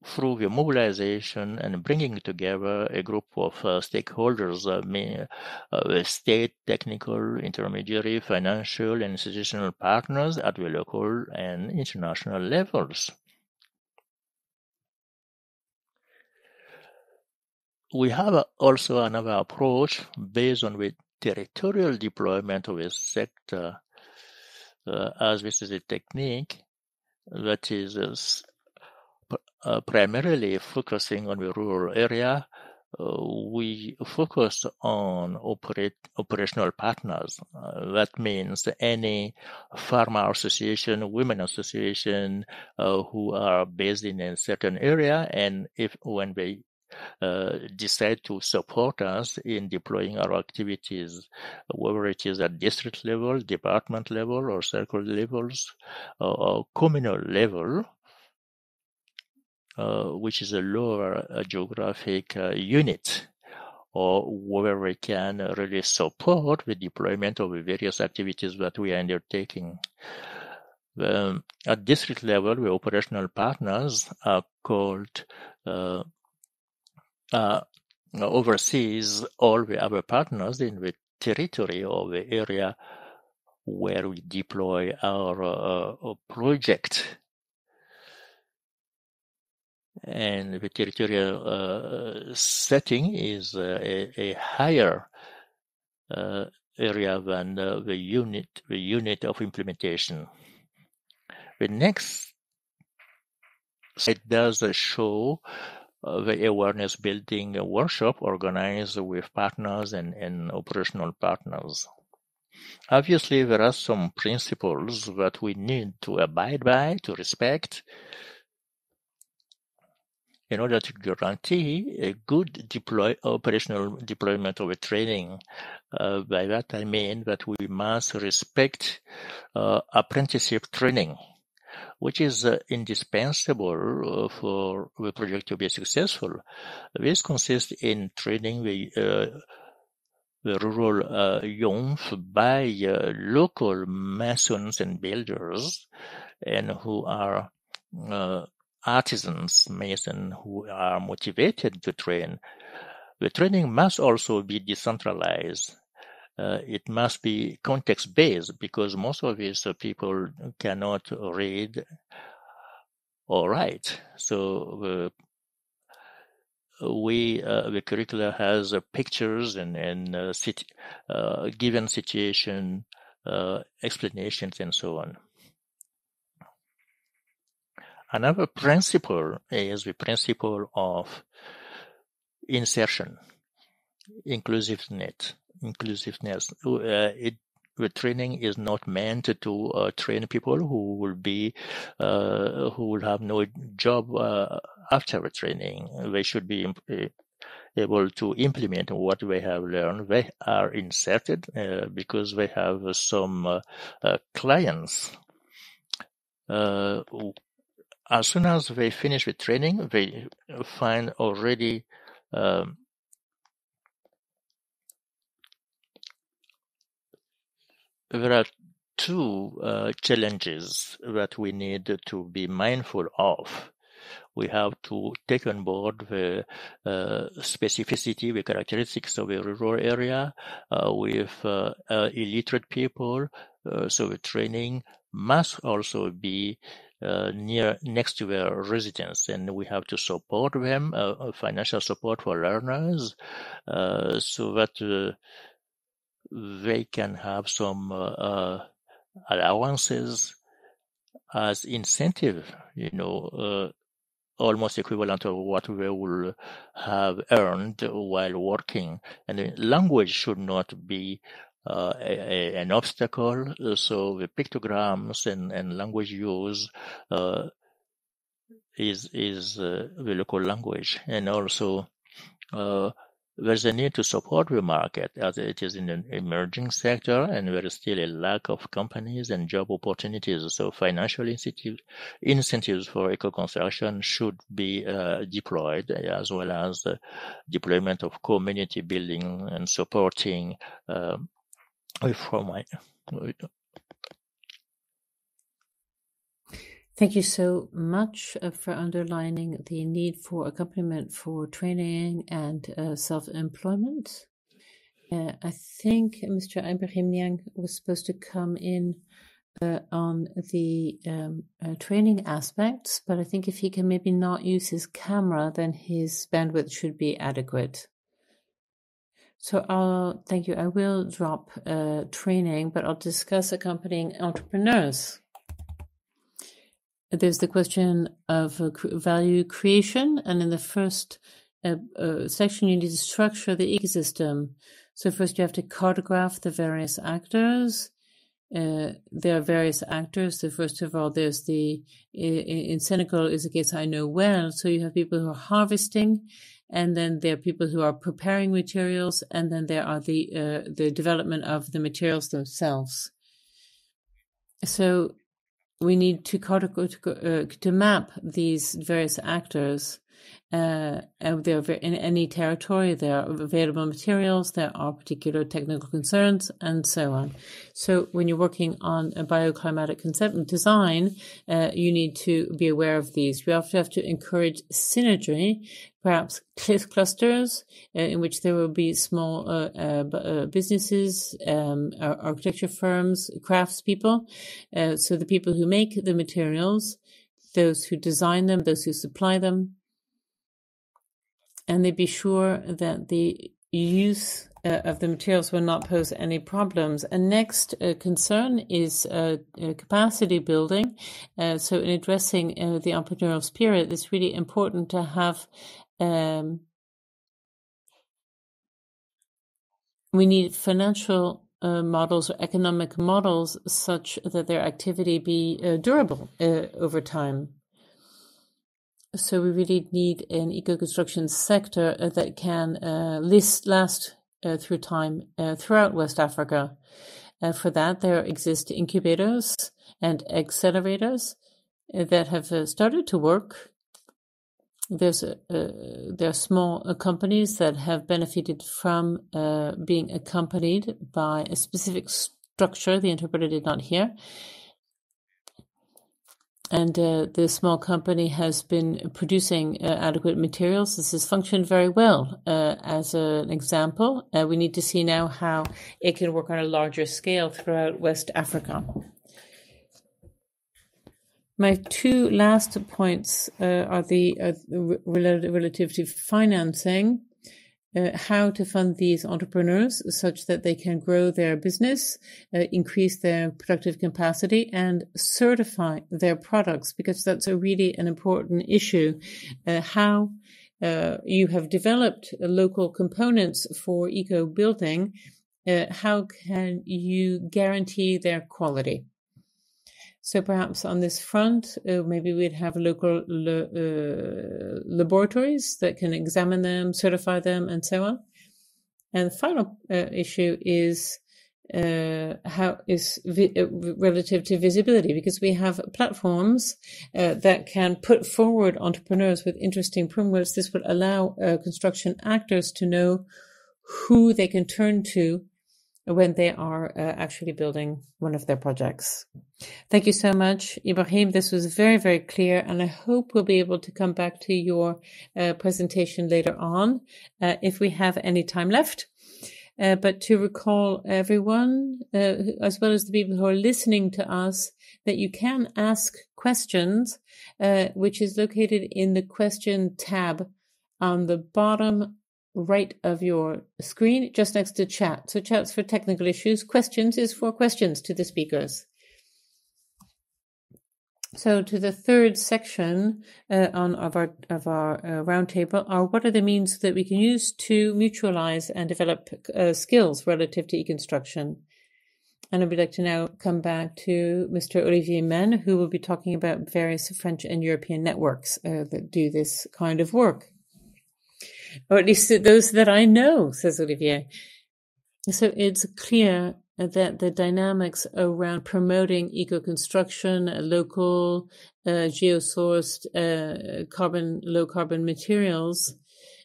through the mobilization and bringing together a group of stakeholders, state, technical, intermediary, financial, and institutional partners at the local and international levels. We have also another approach based on the territorial deployment of a sector, as this is a technique that is primarily focusing on the rural area. We focus on operational partners. That means any farmer association, women association who are based in a certain area, and when they decide to support us in deploying our activities, whether it is at district level, department level, or circle levels, or communal level, which is a lower geographic unit, or whether we can really support the deployment of the various activities that we are undertaking. At district level, the operational partners are called oversees all the other partners in the territory or the area where we deploy our project. And the territorial setting is a higher area than the unit of implementation. The next slide does show the awareness building workshop organized with partners and operational partners. Obviously, there are some principles that we need to abide by, to respect, in order to guarantee a good operational deployment of a training. By that I mean that we must respect apprenticeship training, which is indispensable for the project to be successful. This consists in training the rural youth by local masons and builders, and who are artisans, masons, who are motivated to train. The training must also be decentralized. It must be context-based, because most of these people cannot read or write. So the curricula has pictures and given situation, explanations, and so on. Another principle is the principle of insertion, inclusiveness. The training is not meant to train people who will have no job after the training. They should be able to implement what they have learned. They are inserted because they have some clients. As soon as they finish the training, they find already there are two challenges that we need to be mindful of. we have to take on board the specificity, the characteristics of a rural area with illiterate people. So the training must also be next to their residence, and we have to support them, financial support for learners, so that they can have some allowances as incentive, almost equivalent to what they will have earned while working. And the language should not be an obstacle. So the pictograms and language use is the local language. And also there's a need to support the market as it is in an emerging sector, and there is still a lack of companies and job opportunities. So financial incentives for eco-construction should be deployed, as well as the deployment of community building and supporting
Thank you so much for underlining the need for accompaniment for training and self-employment. I think Mr. Ibrahimian was supposed to come in on the training aspects, but I think if he can maybe not use his camera, then his bandwidth should be adequate. So thank you. I will drop training, but I'll discuss accompanying entrepreneurs. There's the question of value creation, and in the first section, you need to structure the ecosystem. So first, you have to cartograph the various actors. There are various actors. So first of all, there's in Senegal is a case I know well. So you have people who are harvesting, and then there are people who are preparing materials, and then there are the development of the materials themselves. So we need to map these various actors. And they're in any territory. There are available materials. There are particular technical concerns, and so on. So when you're working on a bioclimatic concept and design, you need to be aware of these. You also have to encourage synergy, perhaps clusters in which there will be small businesses, architecture firms, craftspeople. So the people who make the materials, those who design them, those who supply them, and they be sure that the use of the materials will not pose any problems. And next concern is capacity building. So in addressing the entrepreneurial spirit, it's really important to have we need financial models or economic models such that their activity be durable over time. So we really need an eco-construction sector that can last through time throughout West Africa. For that, there exist incubators and accelerators that have started to work. There are small companies that have benefited from being accompanied by a specific structure the interpreter did not hear. And the small company has been producing adequate materials. This has functioned very well. As an example, we need to see now how it can work on a larger scale throughout West Africa. My two last points are relative to financing. How to fund these entrepreneurs such that they can grow their business, increase their productive capacity, and certify their products, because that's really an important issue. How you have developed local components for eco-building, how can you guarantee their quality? So perhaps on this front, maybe we'd have local laboratories that can examine them, certify them, and so on. And the final issue is relative to visibility, because we have platforms that can put forward entrepreneurs with interesting promos. This would allow construction actors to know who they can turn to when they are actually building one of their projects. Thank you so much, Ibrahim. This was very, very clear, and I hope we'll be able to come back to your presentation later on if we have any time left. But to recall everyone, as well as the people who are listening to us, that you can ask questions, which is located in the question tab on the bottom right of your screen, just next to chat. So chat's for technical issues. Questions is for questions to the speakers. So to the third section of our roundtable are what are the means that we can use to mutualize and develop skills relative to e-construction. And I would like to now come back to Mr. Olivier Men, who will be talking about various French and European networks that do this kind of work. Or at least those that I know, says Olivier. So it's clear that the dynamics around promoting eco-construction, local, geosourced, low-carbon materials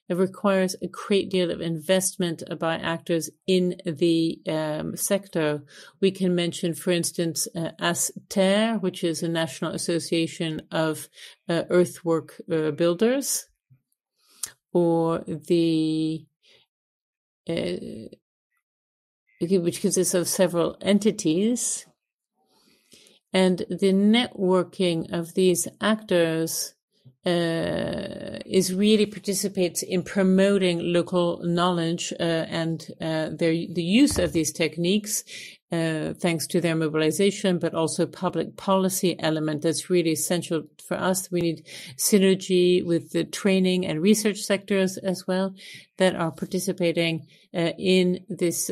requires a great deal of investment by actors in the sector. We can mention, for instance, ASTER, which is a national association of earthwork builders, or the which consists of several entities, and the networking of these actors participates in promoting local knowledge and the use of these techniques, thanks to their mobilization, but also public policy element that's really essential for us. We need synergy with the training and research sectors as well that are participating in this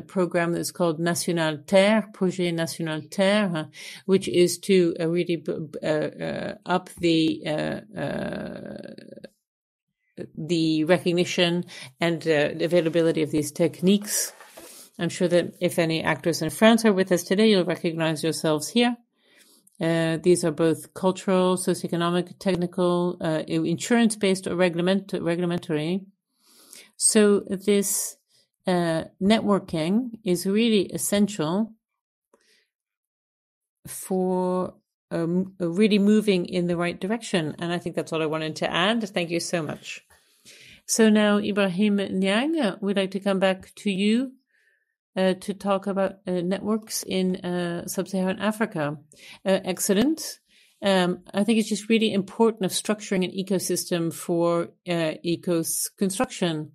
program that's called National Terre, Projet National Terre, which is to really up the recognition and availability of these techniques. I'm sure that if any actors in France are with us today, you'll recognize yourselves here. These are both cultural, socioeconomic, technical, insurance-based, or regulatory. So this networking is really essential for really moving in the right direction. And I think that's all I wanted to add. Thank you so much. So now, Ibrahim Niang, we'd like to come back to you to talk about networks in sub-Saharan Africa. Excellent. I think it's just really important of structuring an ecosystem for eco-construction.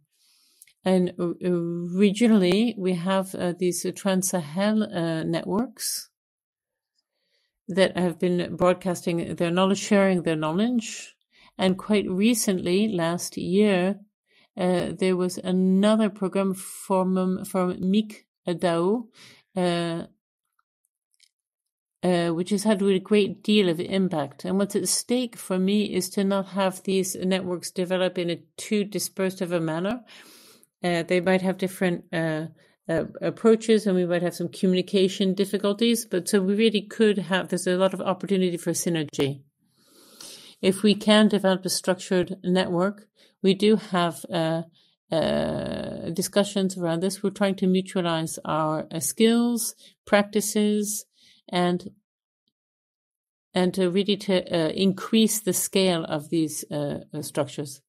And regionally, we have these Trans-Sahel networks that have been broadcasting their knowledge, sharing their knowledge. And quite recently, last year, there was another program from MIC DAO, which has had a great deal of impact. And what's at stake for me is to not have these networks develop in a too dispersed of a manner. They might have different approaches, and we might have some communication difficulties, but so we really could have, there's a lot of opportunity for synergy. If we can develop a structured network, we do have discussions around this. We're trying to mutualize our skills, practices, and to really increase the scale of these structures.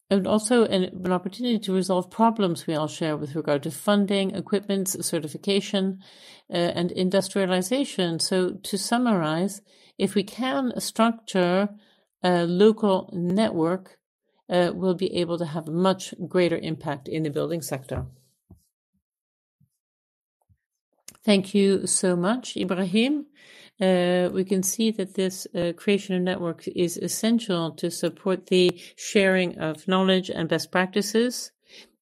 And also an opportunity to resolve problems we all share with regard to funding, equipment, certification, and industrialization. So to summarize, if we can structure a local network, we'll be able to have a much greater impact in the building sector. Thank you so much, Ibrahim. We can see that this creation of networks is essential to support the sharing of knowledge and best practices.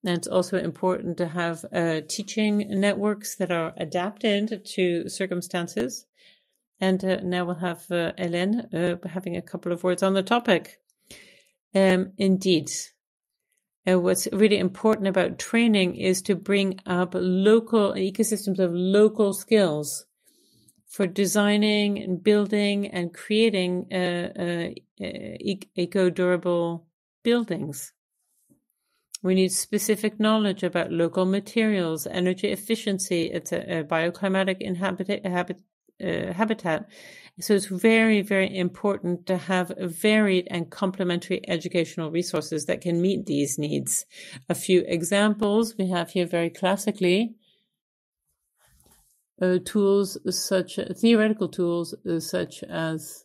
And it's also important to have teaching networks that are adapted to circumstances. And now we'll have Hélène having a couple of words on the topic. Indeed. What's really important about training is to bring up local ecosystems of local skills for designing and building and creating eco-durable buildings. We need specific knowledge about local materials, energy efficiency, bioclimatic habitat. So it's very, very important to have varied and complementary educational resources that can meet these needs. A few examples we have here very classically. Theoretical tools such as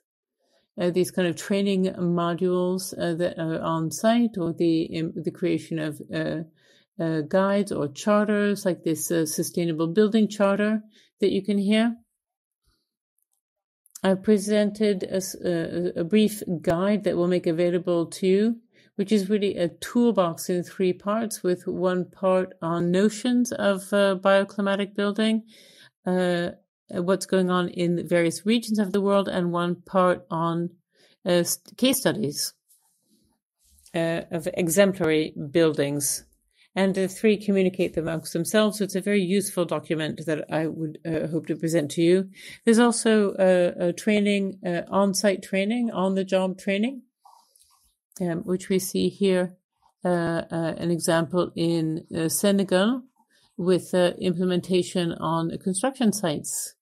these kind of training modules that are on site, or the creation of guides or charters like this sustainable building charter that you can hear. I presented a brief guide that we'll make available to you, which is really a toolbox in 3 parts, with one part on notions of bioclimatic building, what's going on in various regions of the world, and one part on case studies of exemplary buildings. And the 3 communicate amongst themselves. So it's a very useful document that I would hope to present to you. There's also a training, on-site training, on-the-job training, which we see here, an example in Senegal with implementation on construction sites.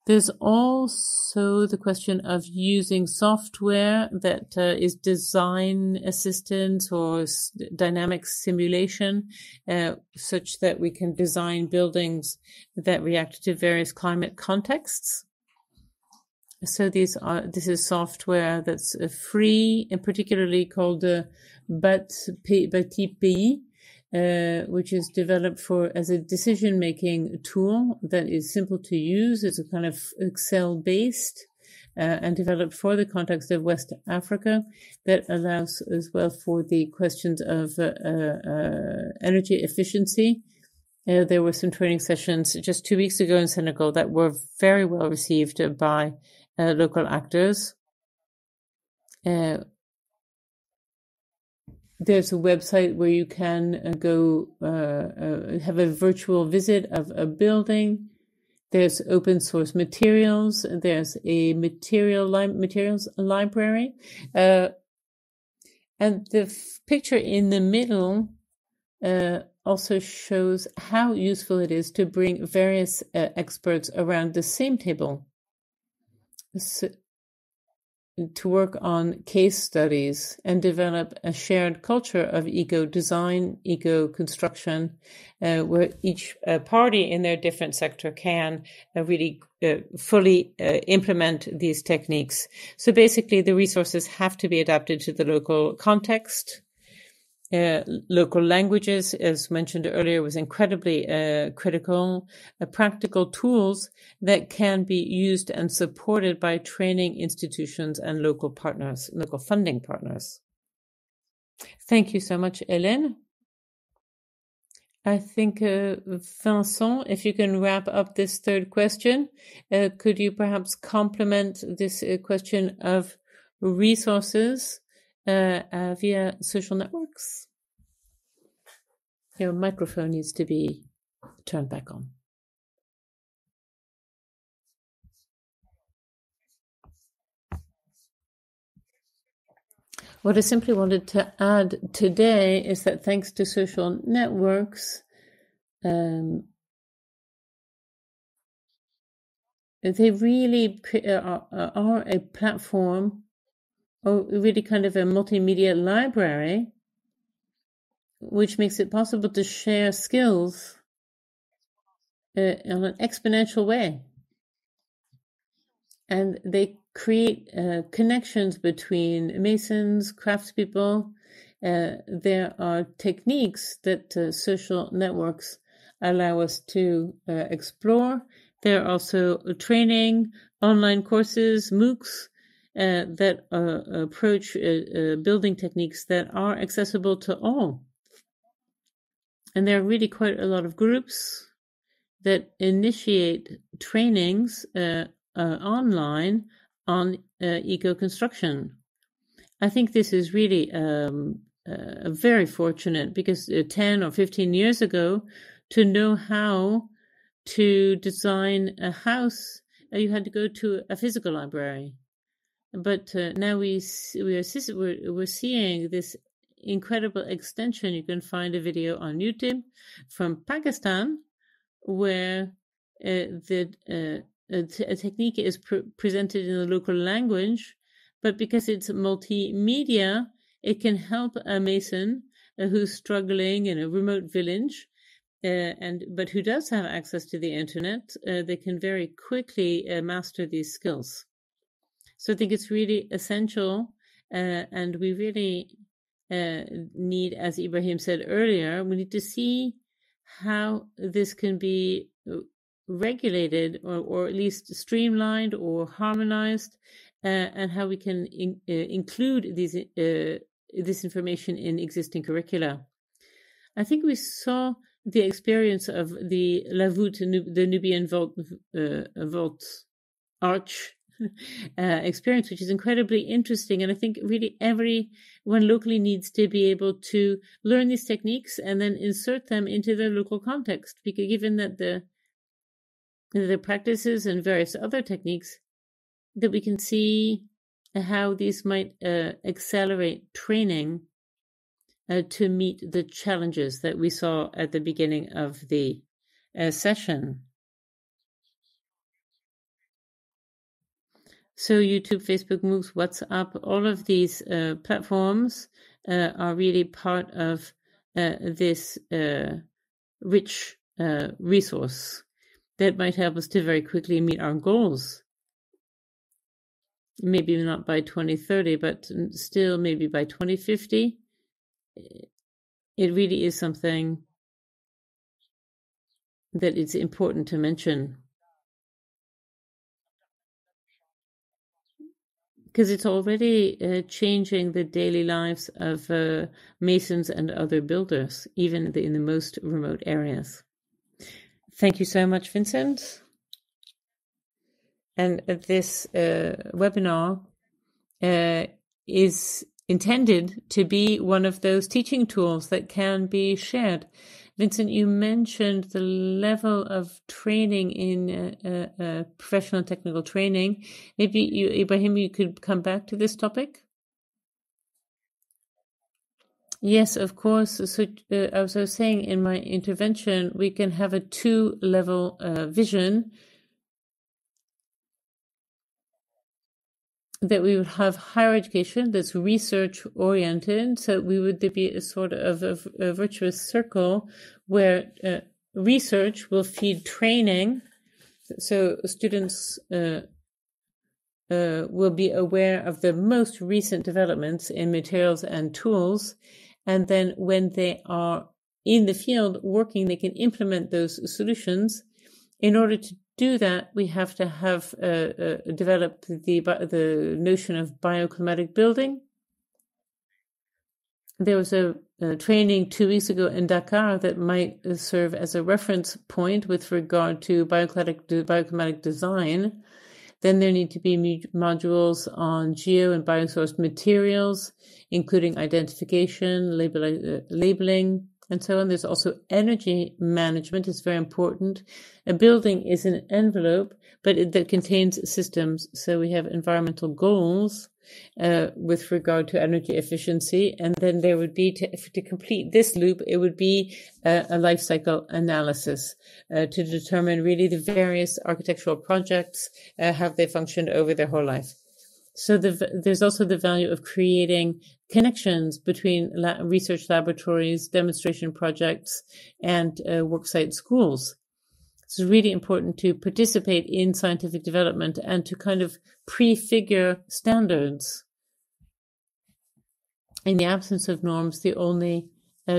There's also the question of using software that is design assistance or dynamic simulation, such that we can design buildings that react to various climate contexts. So this is software that's free, and particularly called Bâti Pays, which is developed as a decision-making tool that is simple to use. It's a kind of Excel-based and developed for the context of West Africa, that allows as well for the questions of energy efficiency. There were some training sessions just 2 weeks ago in Senegal that were very well received by local actors. There's a website where you can go have a virtual visit of a building. There's open source materials. There's a materials library. And the picture in the middle also shows how useful it is to bring various experts around the same table. So, to work on case studies and develop a shared culture of eco-design, eco-construction, where each party in their different sector can really fully implement these techniques. So basically, the resources have to be adapted to the local context. Local languages, as mentioned earlier, was incredibly critical. Practical tools that can be used and supported by training institutions and local partners, local funding partners. Thank you so much, Hélène. I think, Vincent, if you can wrap up this 3rd question, could you perhaps complement this question of resources via social networks? Your microphone needs to be turned back on. What I simply wanted to add today is that thanks to social networks, they really are a platform, or really kind of a multimedia library, which makes it possible to share skills in an exponential way. And they create connections between masons, craftspeople. There are techniques that social networks allow us to explore. There are also training, online courses, MOOCs, that approach building techniques that are accessible to all. And there are really quite a lot of groups that initiate trainings online on eco-construction. I think this is really very fortunate, because 10 or 15 years ago, to know how to design a house, you had to go to a physical library. But now we're seeing this incredible extension. You can find a video on YouTube from Pakistan where a technique is presented in the local language, but because it's multimedia, it can help a mason who's struggling in a remote village, but who does have access to the internet. They can very quickly master these skills. So I think it's really essential, and we really need, as Ibrahim said earlier, we need to see how this can be regulated or at least streamlined or harmonized, and how we can include this information in existing curricula. I think we saw the experience of the La Voûte, the Nubian vault arch experience, which is incredibly interesting. And I think really everyone locally needs to be able to learn these techniques and then insert them into their local context, because given that the practices and various other techniques, that we can see how these might accelerate training to meet the challenges that we saw at the beginning of the session. So YouTube, Facebook, MOOCs, WhatsApp, all of these platforms are really part of this rich resource that might help us to very quickly meet our goals. Maybe not by 2030, but still maybe by 2050. It really is something that it's important to mention, because it's already changing the daily lives of masons and other builders, even in the most remote areas. Thank you so much, Vincent. And this webinar is intended to be one of those teaching tools that can be shared. Vincent, you mentioned the level of training in professional and technical training. Maybe Ibrahim, you could come back to this topic? Yes, of course. So as I was saying in my intervention, we can have a two-level vision, that we would have higher education that's research-oriented. So we would be a sort of a virtuous circle where research will feed training. So students will be aware of the most recent developments in materials and tools. And then when they are in the field working, they can implement those solutions. In order to do that, we have to have developed the notion of bioclimatic building. There was a training 2 weeks ago in Dakar that might serve as a reference point with regard to bioclimatic design. Then there need to be modules on geo and biosourced materials, including identification, labeling, and so on. There's also energy management. It's very important. A building is an envelope, but that contains systems. So we have environmental goals with regard to energy efficiency. And then there would be, to complete this loop, it would be a life cycle analysis to determine really the various architectural projects, how they functioned over their whole life. So there's also the value of creating connections between research laboratories, demonstration projects, and worksite schools. It's really important to participate in scientific development and to kind of prefigure standards. In the absence of norms, the only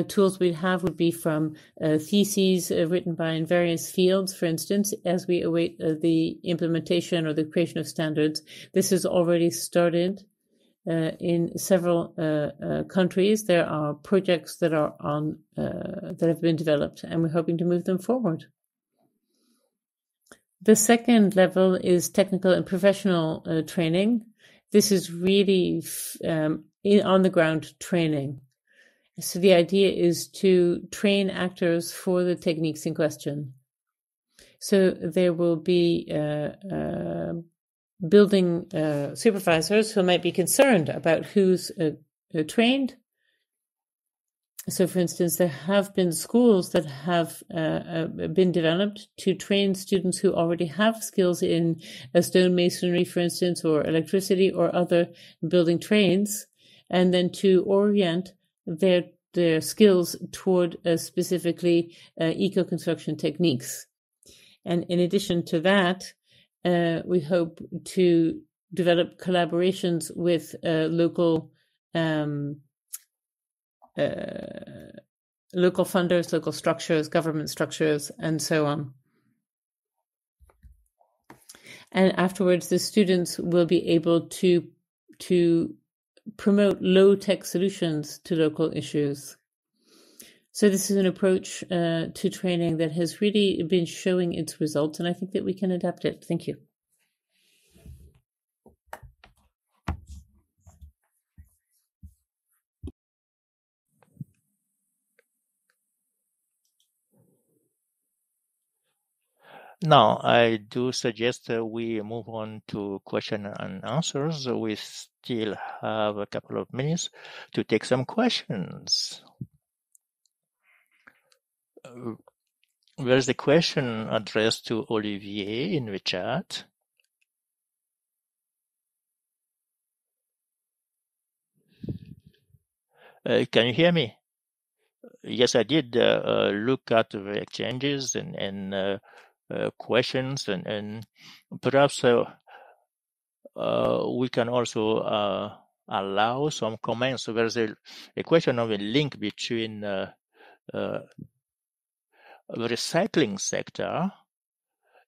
tools we'd have would be from theses written by in various fields, for instance, as we await the implementation or the creation of standards. This has already started in several countries. There are projects that are on that have been developed, and we're hoping to move them forward. The second level is technical and professional training. This is really on-the-ground training. So the idea is to train actors for the techniques in question. So there will be building supervisors who might be concerned about who's trained, So, for instance, there have been schools that have been developed to train students who already have skills in stonemasonry, for instance, or electricity or other building trades, and then to orient their skills toward specifically eco-construction techniques. And in addition to that, we hope to develop collaborations with local funders, local structures, government structures, and so on. And afterwards, the students will be able to promote low-tech solutions to local issues. So this is an approach to training that has really been showing its results, and I think that we can adapt it. Thank you.
Now, I do suggest we move on to question and answers. We still have a couple of minutes to take some questions. There's a question addressed to Olivier in the chat. Can you hear me? Yes, I did look at the exchanges and questions, and perhaps we can also allow some comments. So there's a question of a link between the recycling sector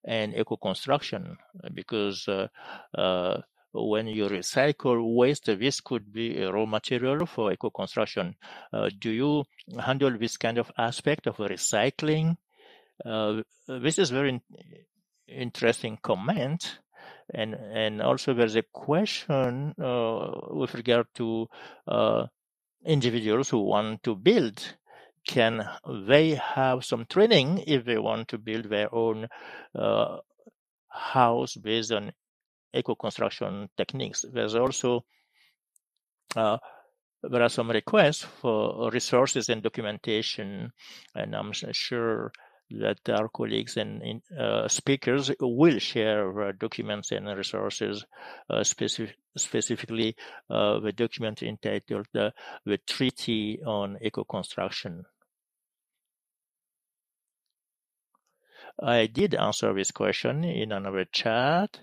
and eco-construction, because when you recycle waste, this could be a raw material for eco-construction. Do you handle this kind of aspect of recycling? This is very interesting comment, and also there's a question with regard to individuals who want to build. Can they have some training if they want to build their own house based on eco-construction techniques? There's also there are some requests for resources and documentation, and I'm sure that our colleagues and speakers will share documents and resources, specifically the document entitled the Treaty on Eco-Construction. I did answer this question in another chat.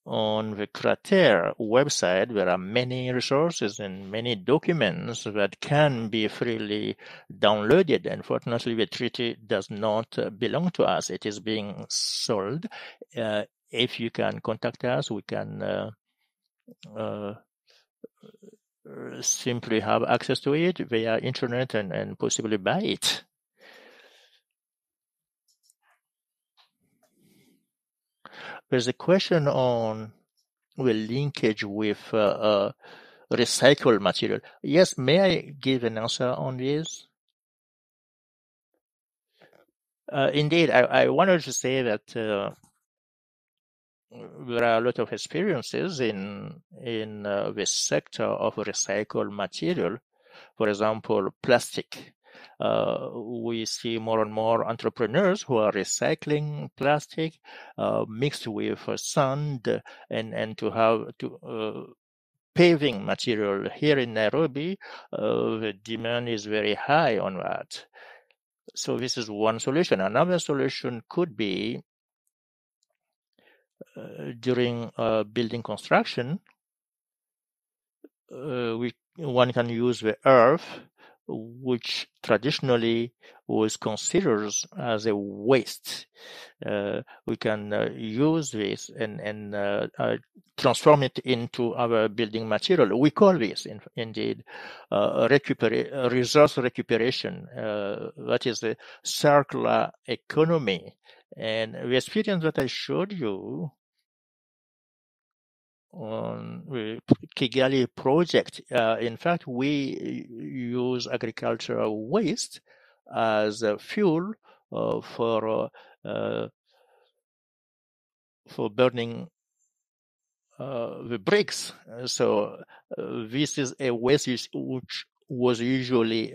On the Crater website, there are many resources and many documents that can be freely downloaded. Unfortunately, the treaty does not belong to us. It is being sold. If you can contact us, we can simply have access to it via internet and possibly buy it. There's a question on the linkage with recycled material. Yes, may I give an answer on this? Indeed, I wanted to say that there are a lot of experiences in this sector of recycled material. For example, plastic. We see more and more entrepreneurs who are recycling plastic mixed with sand and to have paving material. Here in Nairobi, the demand is very high on that. So this is one solution. Another solution could be during building construction, one can use the earth, which traditionally was considered as a waste. We can use this and transform it into our building material. We call this, indeed, resource recuperation. That is the circular economy. And the experience that I showed you on the Kigali project, in fact, we use agricultural waste as a fuel for burning the bricks. So this is a waste which was usually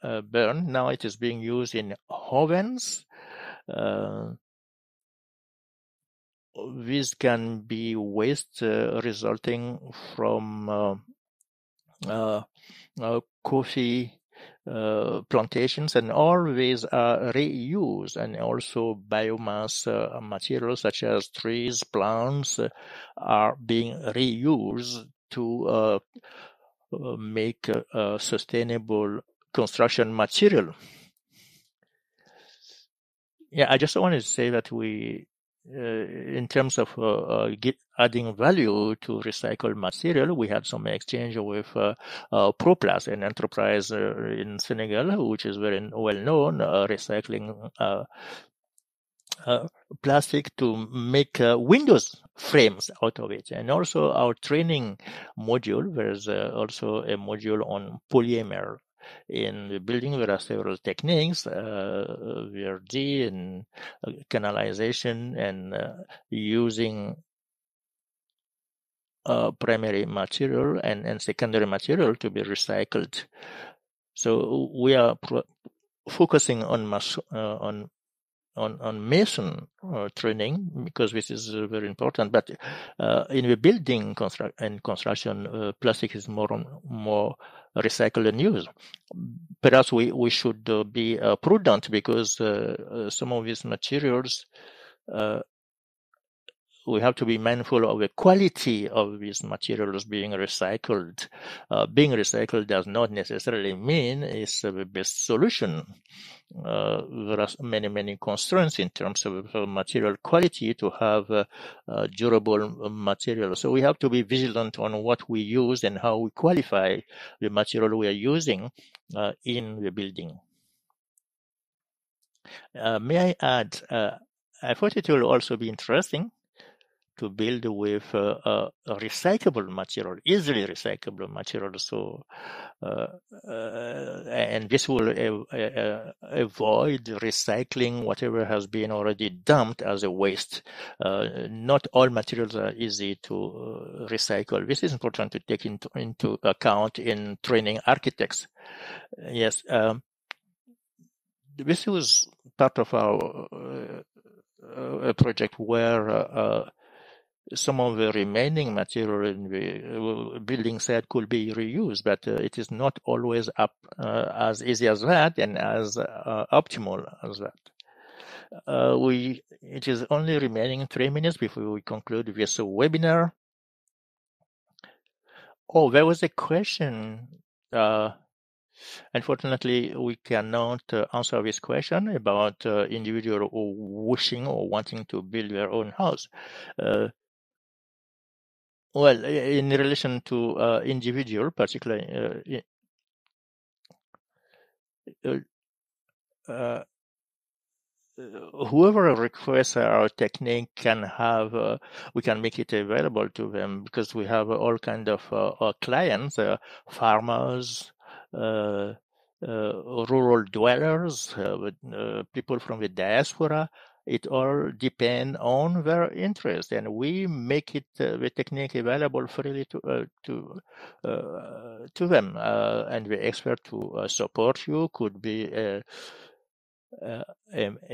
burned. Now it is being used in ovens. This can be waste resulting from coffee plantations, and all these are reused, and also biomass materials such as trees, plants are being reused to make sustainable construction material. Yeah, I just wanted to say that we, in terms of adding value to recycled material, we had some exchange with Proplast, an enterprise in Senegal, which is very well known, recycling plastic to make windows frames out of it. And also our training module, there's also a module on polymer. In the building, there are several techniques, VRD and canalization, and using primary material and secondary material to be recycled. So we are focusing on mason training, because this is very important. But in the building construction, plastic is more recycled and used. Perhaps we should be prudent, because some of these materials, we have to be mindful of the quality of these materials being recycled. Being recycled does not necessarily mean it's the best solution. There are many constraints in terms of material quality to have durable material. So we have to be vigilant on what we use and how we qualify the material we are using in the building. May I add, I thought it will also be interesting to build with recyclable material, easily recyclable material. So, and this will avoid recycling whatever has been already dumped as a waste. Not all materials are easy to recycle. This is important to take into account in training architects. Yes, this was part of our project where some of the remaining material in the building site could be reused, but it is not always as easy as that and as optimal as that. It is only remaining 3 minutes before we conclude this webinar. Oh, there was a question. Unfortunately, we cannot answer this question about individual wishing or wanting to build their own house. Well, in relation to individual, particularly, whoever requests our technique can have, we can make it available to them, because we have all kind of clients, farmers, rural dwellers, people from the diaspora. It all depends on their interest, and we make it the technique available freely to them. And the expert to support you could be a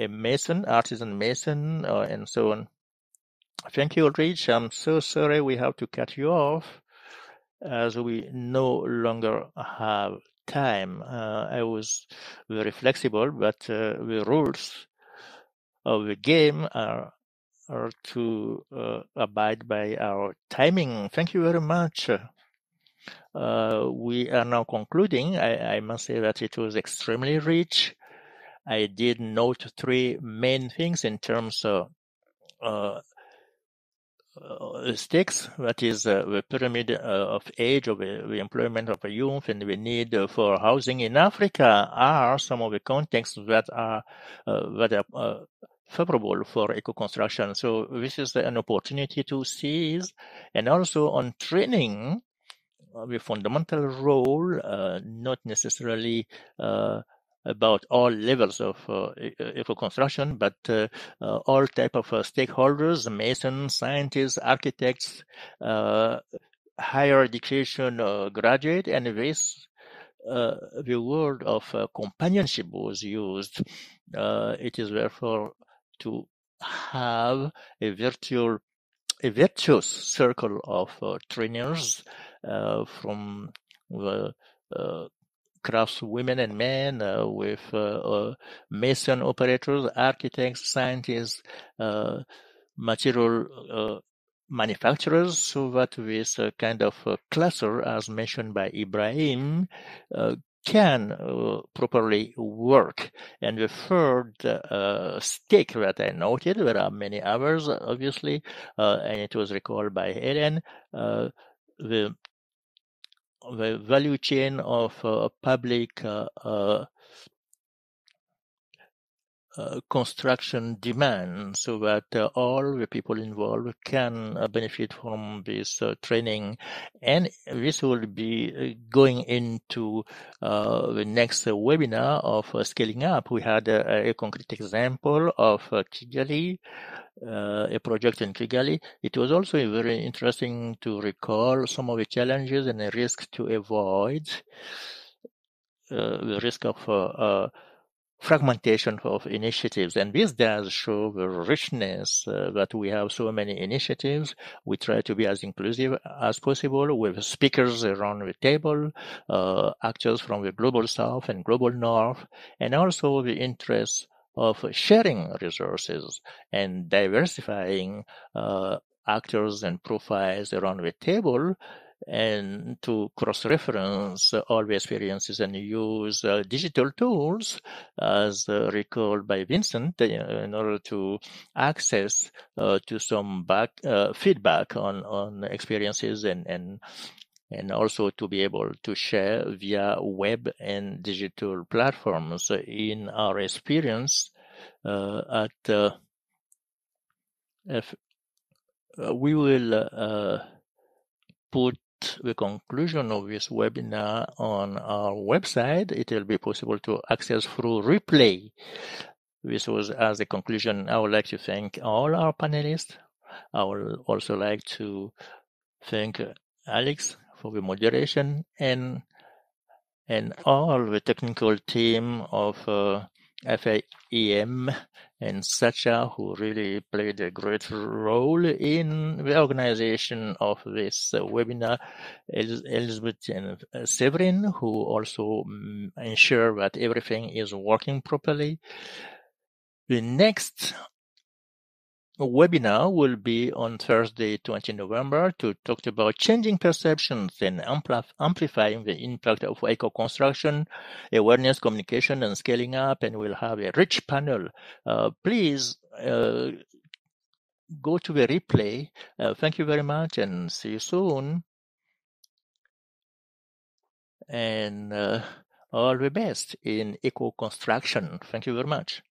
mason, artisan mason, and so on. Thank you, Rich. I'm so sorry we have to cut you off, as we no longer have time. I was very flexible, but the rules of the game are to abide by our timing. Thank you very much. We are now concluding. I must say that it was extremely rich. I did note 3 main things in terms of stakes, that is the pyramid of age of the employment of a youth and the need for housing in Africa are some of the contexts that are favorable for eco-construction. So this is an opportunity to seize, and also on training the fundamental role, not necessarily about all levels of eco-construction, but all type of stakeholders, masons, scientists, architects, higher education graduate, and this the word of companionship was used. It is therefore to have a virtuous circle of trainers from the crafts women and men with mason operators, architects, scientists, material manufacturers, so that this kind of cluster, as mentioned by Ibrahim, can properly work. And the third stake that I noted, there are many others, obviously, and it was recalled by Helen, the value chain of public construction demand, so that all the people involved can benefit from this training. And this will be going into the next webinar of scaling up. We had a concrete example of Kigali, a project in Kigali. It was also very interesting to recall some of the challenges and the risks to avoid, the risk of fragmentation of initiatives. And this does show the richness that we have so many initiatives. We try to be as inclusive as possible with speakers around the table, actors from the global south and global north, and also the interest of sharing resources and diversifying actors and profiles around the table, and to cross-reference all the experiences and use digital tools, as recalled by Vincent, in order to access to some feedback on experiences and also to be able to share via web and digital platforms. In our experience at we will put the conclusion of this webinar on our website. It will be possible to access through replay. This was as a conclusion. I would like to thank all our panelists. I would also like to thank Alex for the moderation and all the technical team of FFEM and Sacha, who really played a great role in the organization of this webinar. Elizabeth and Severin, who also ensure that everything is working properly. The next webinar will be on Thursday, 20 November, to talk about changing perceptions and amplifying the impact of eco-construction, awareness, communication, and scaling up. And we'll have a rich panel. Please go to the replay. Thank you very much, and see you soon. And all the best in eco-construction. Thank you very much.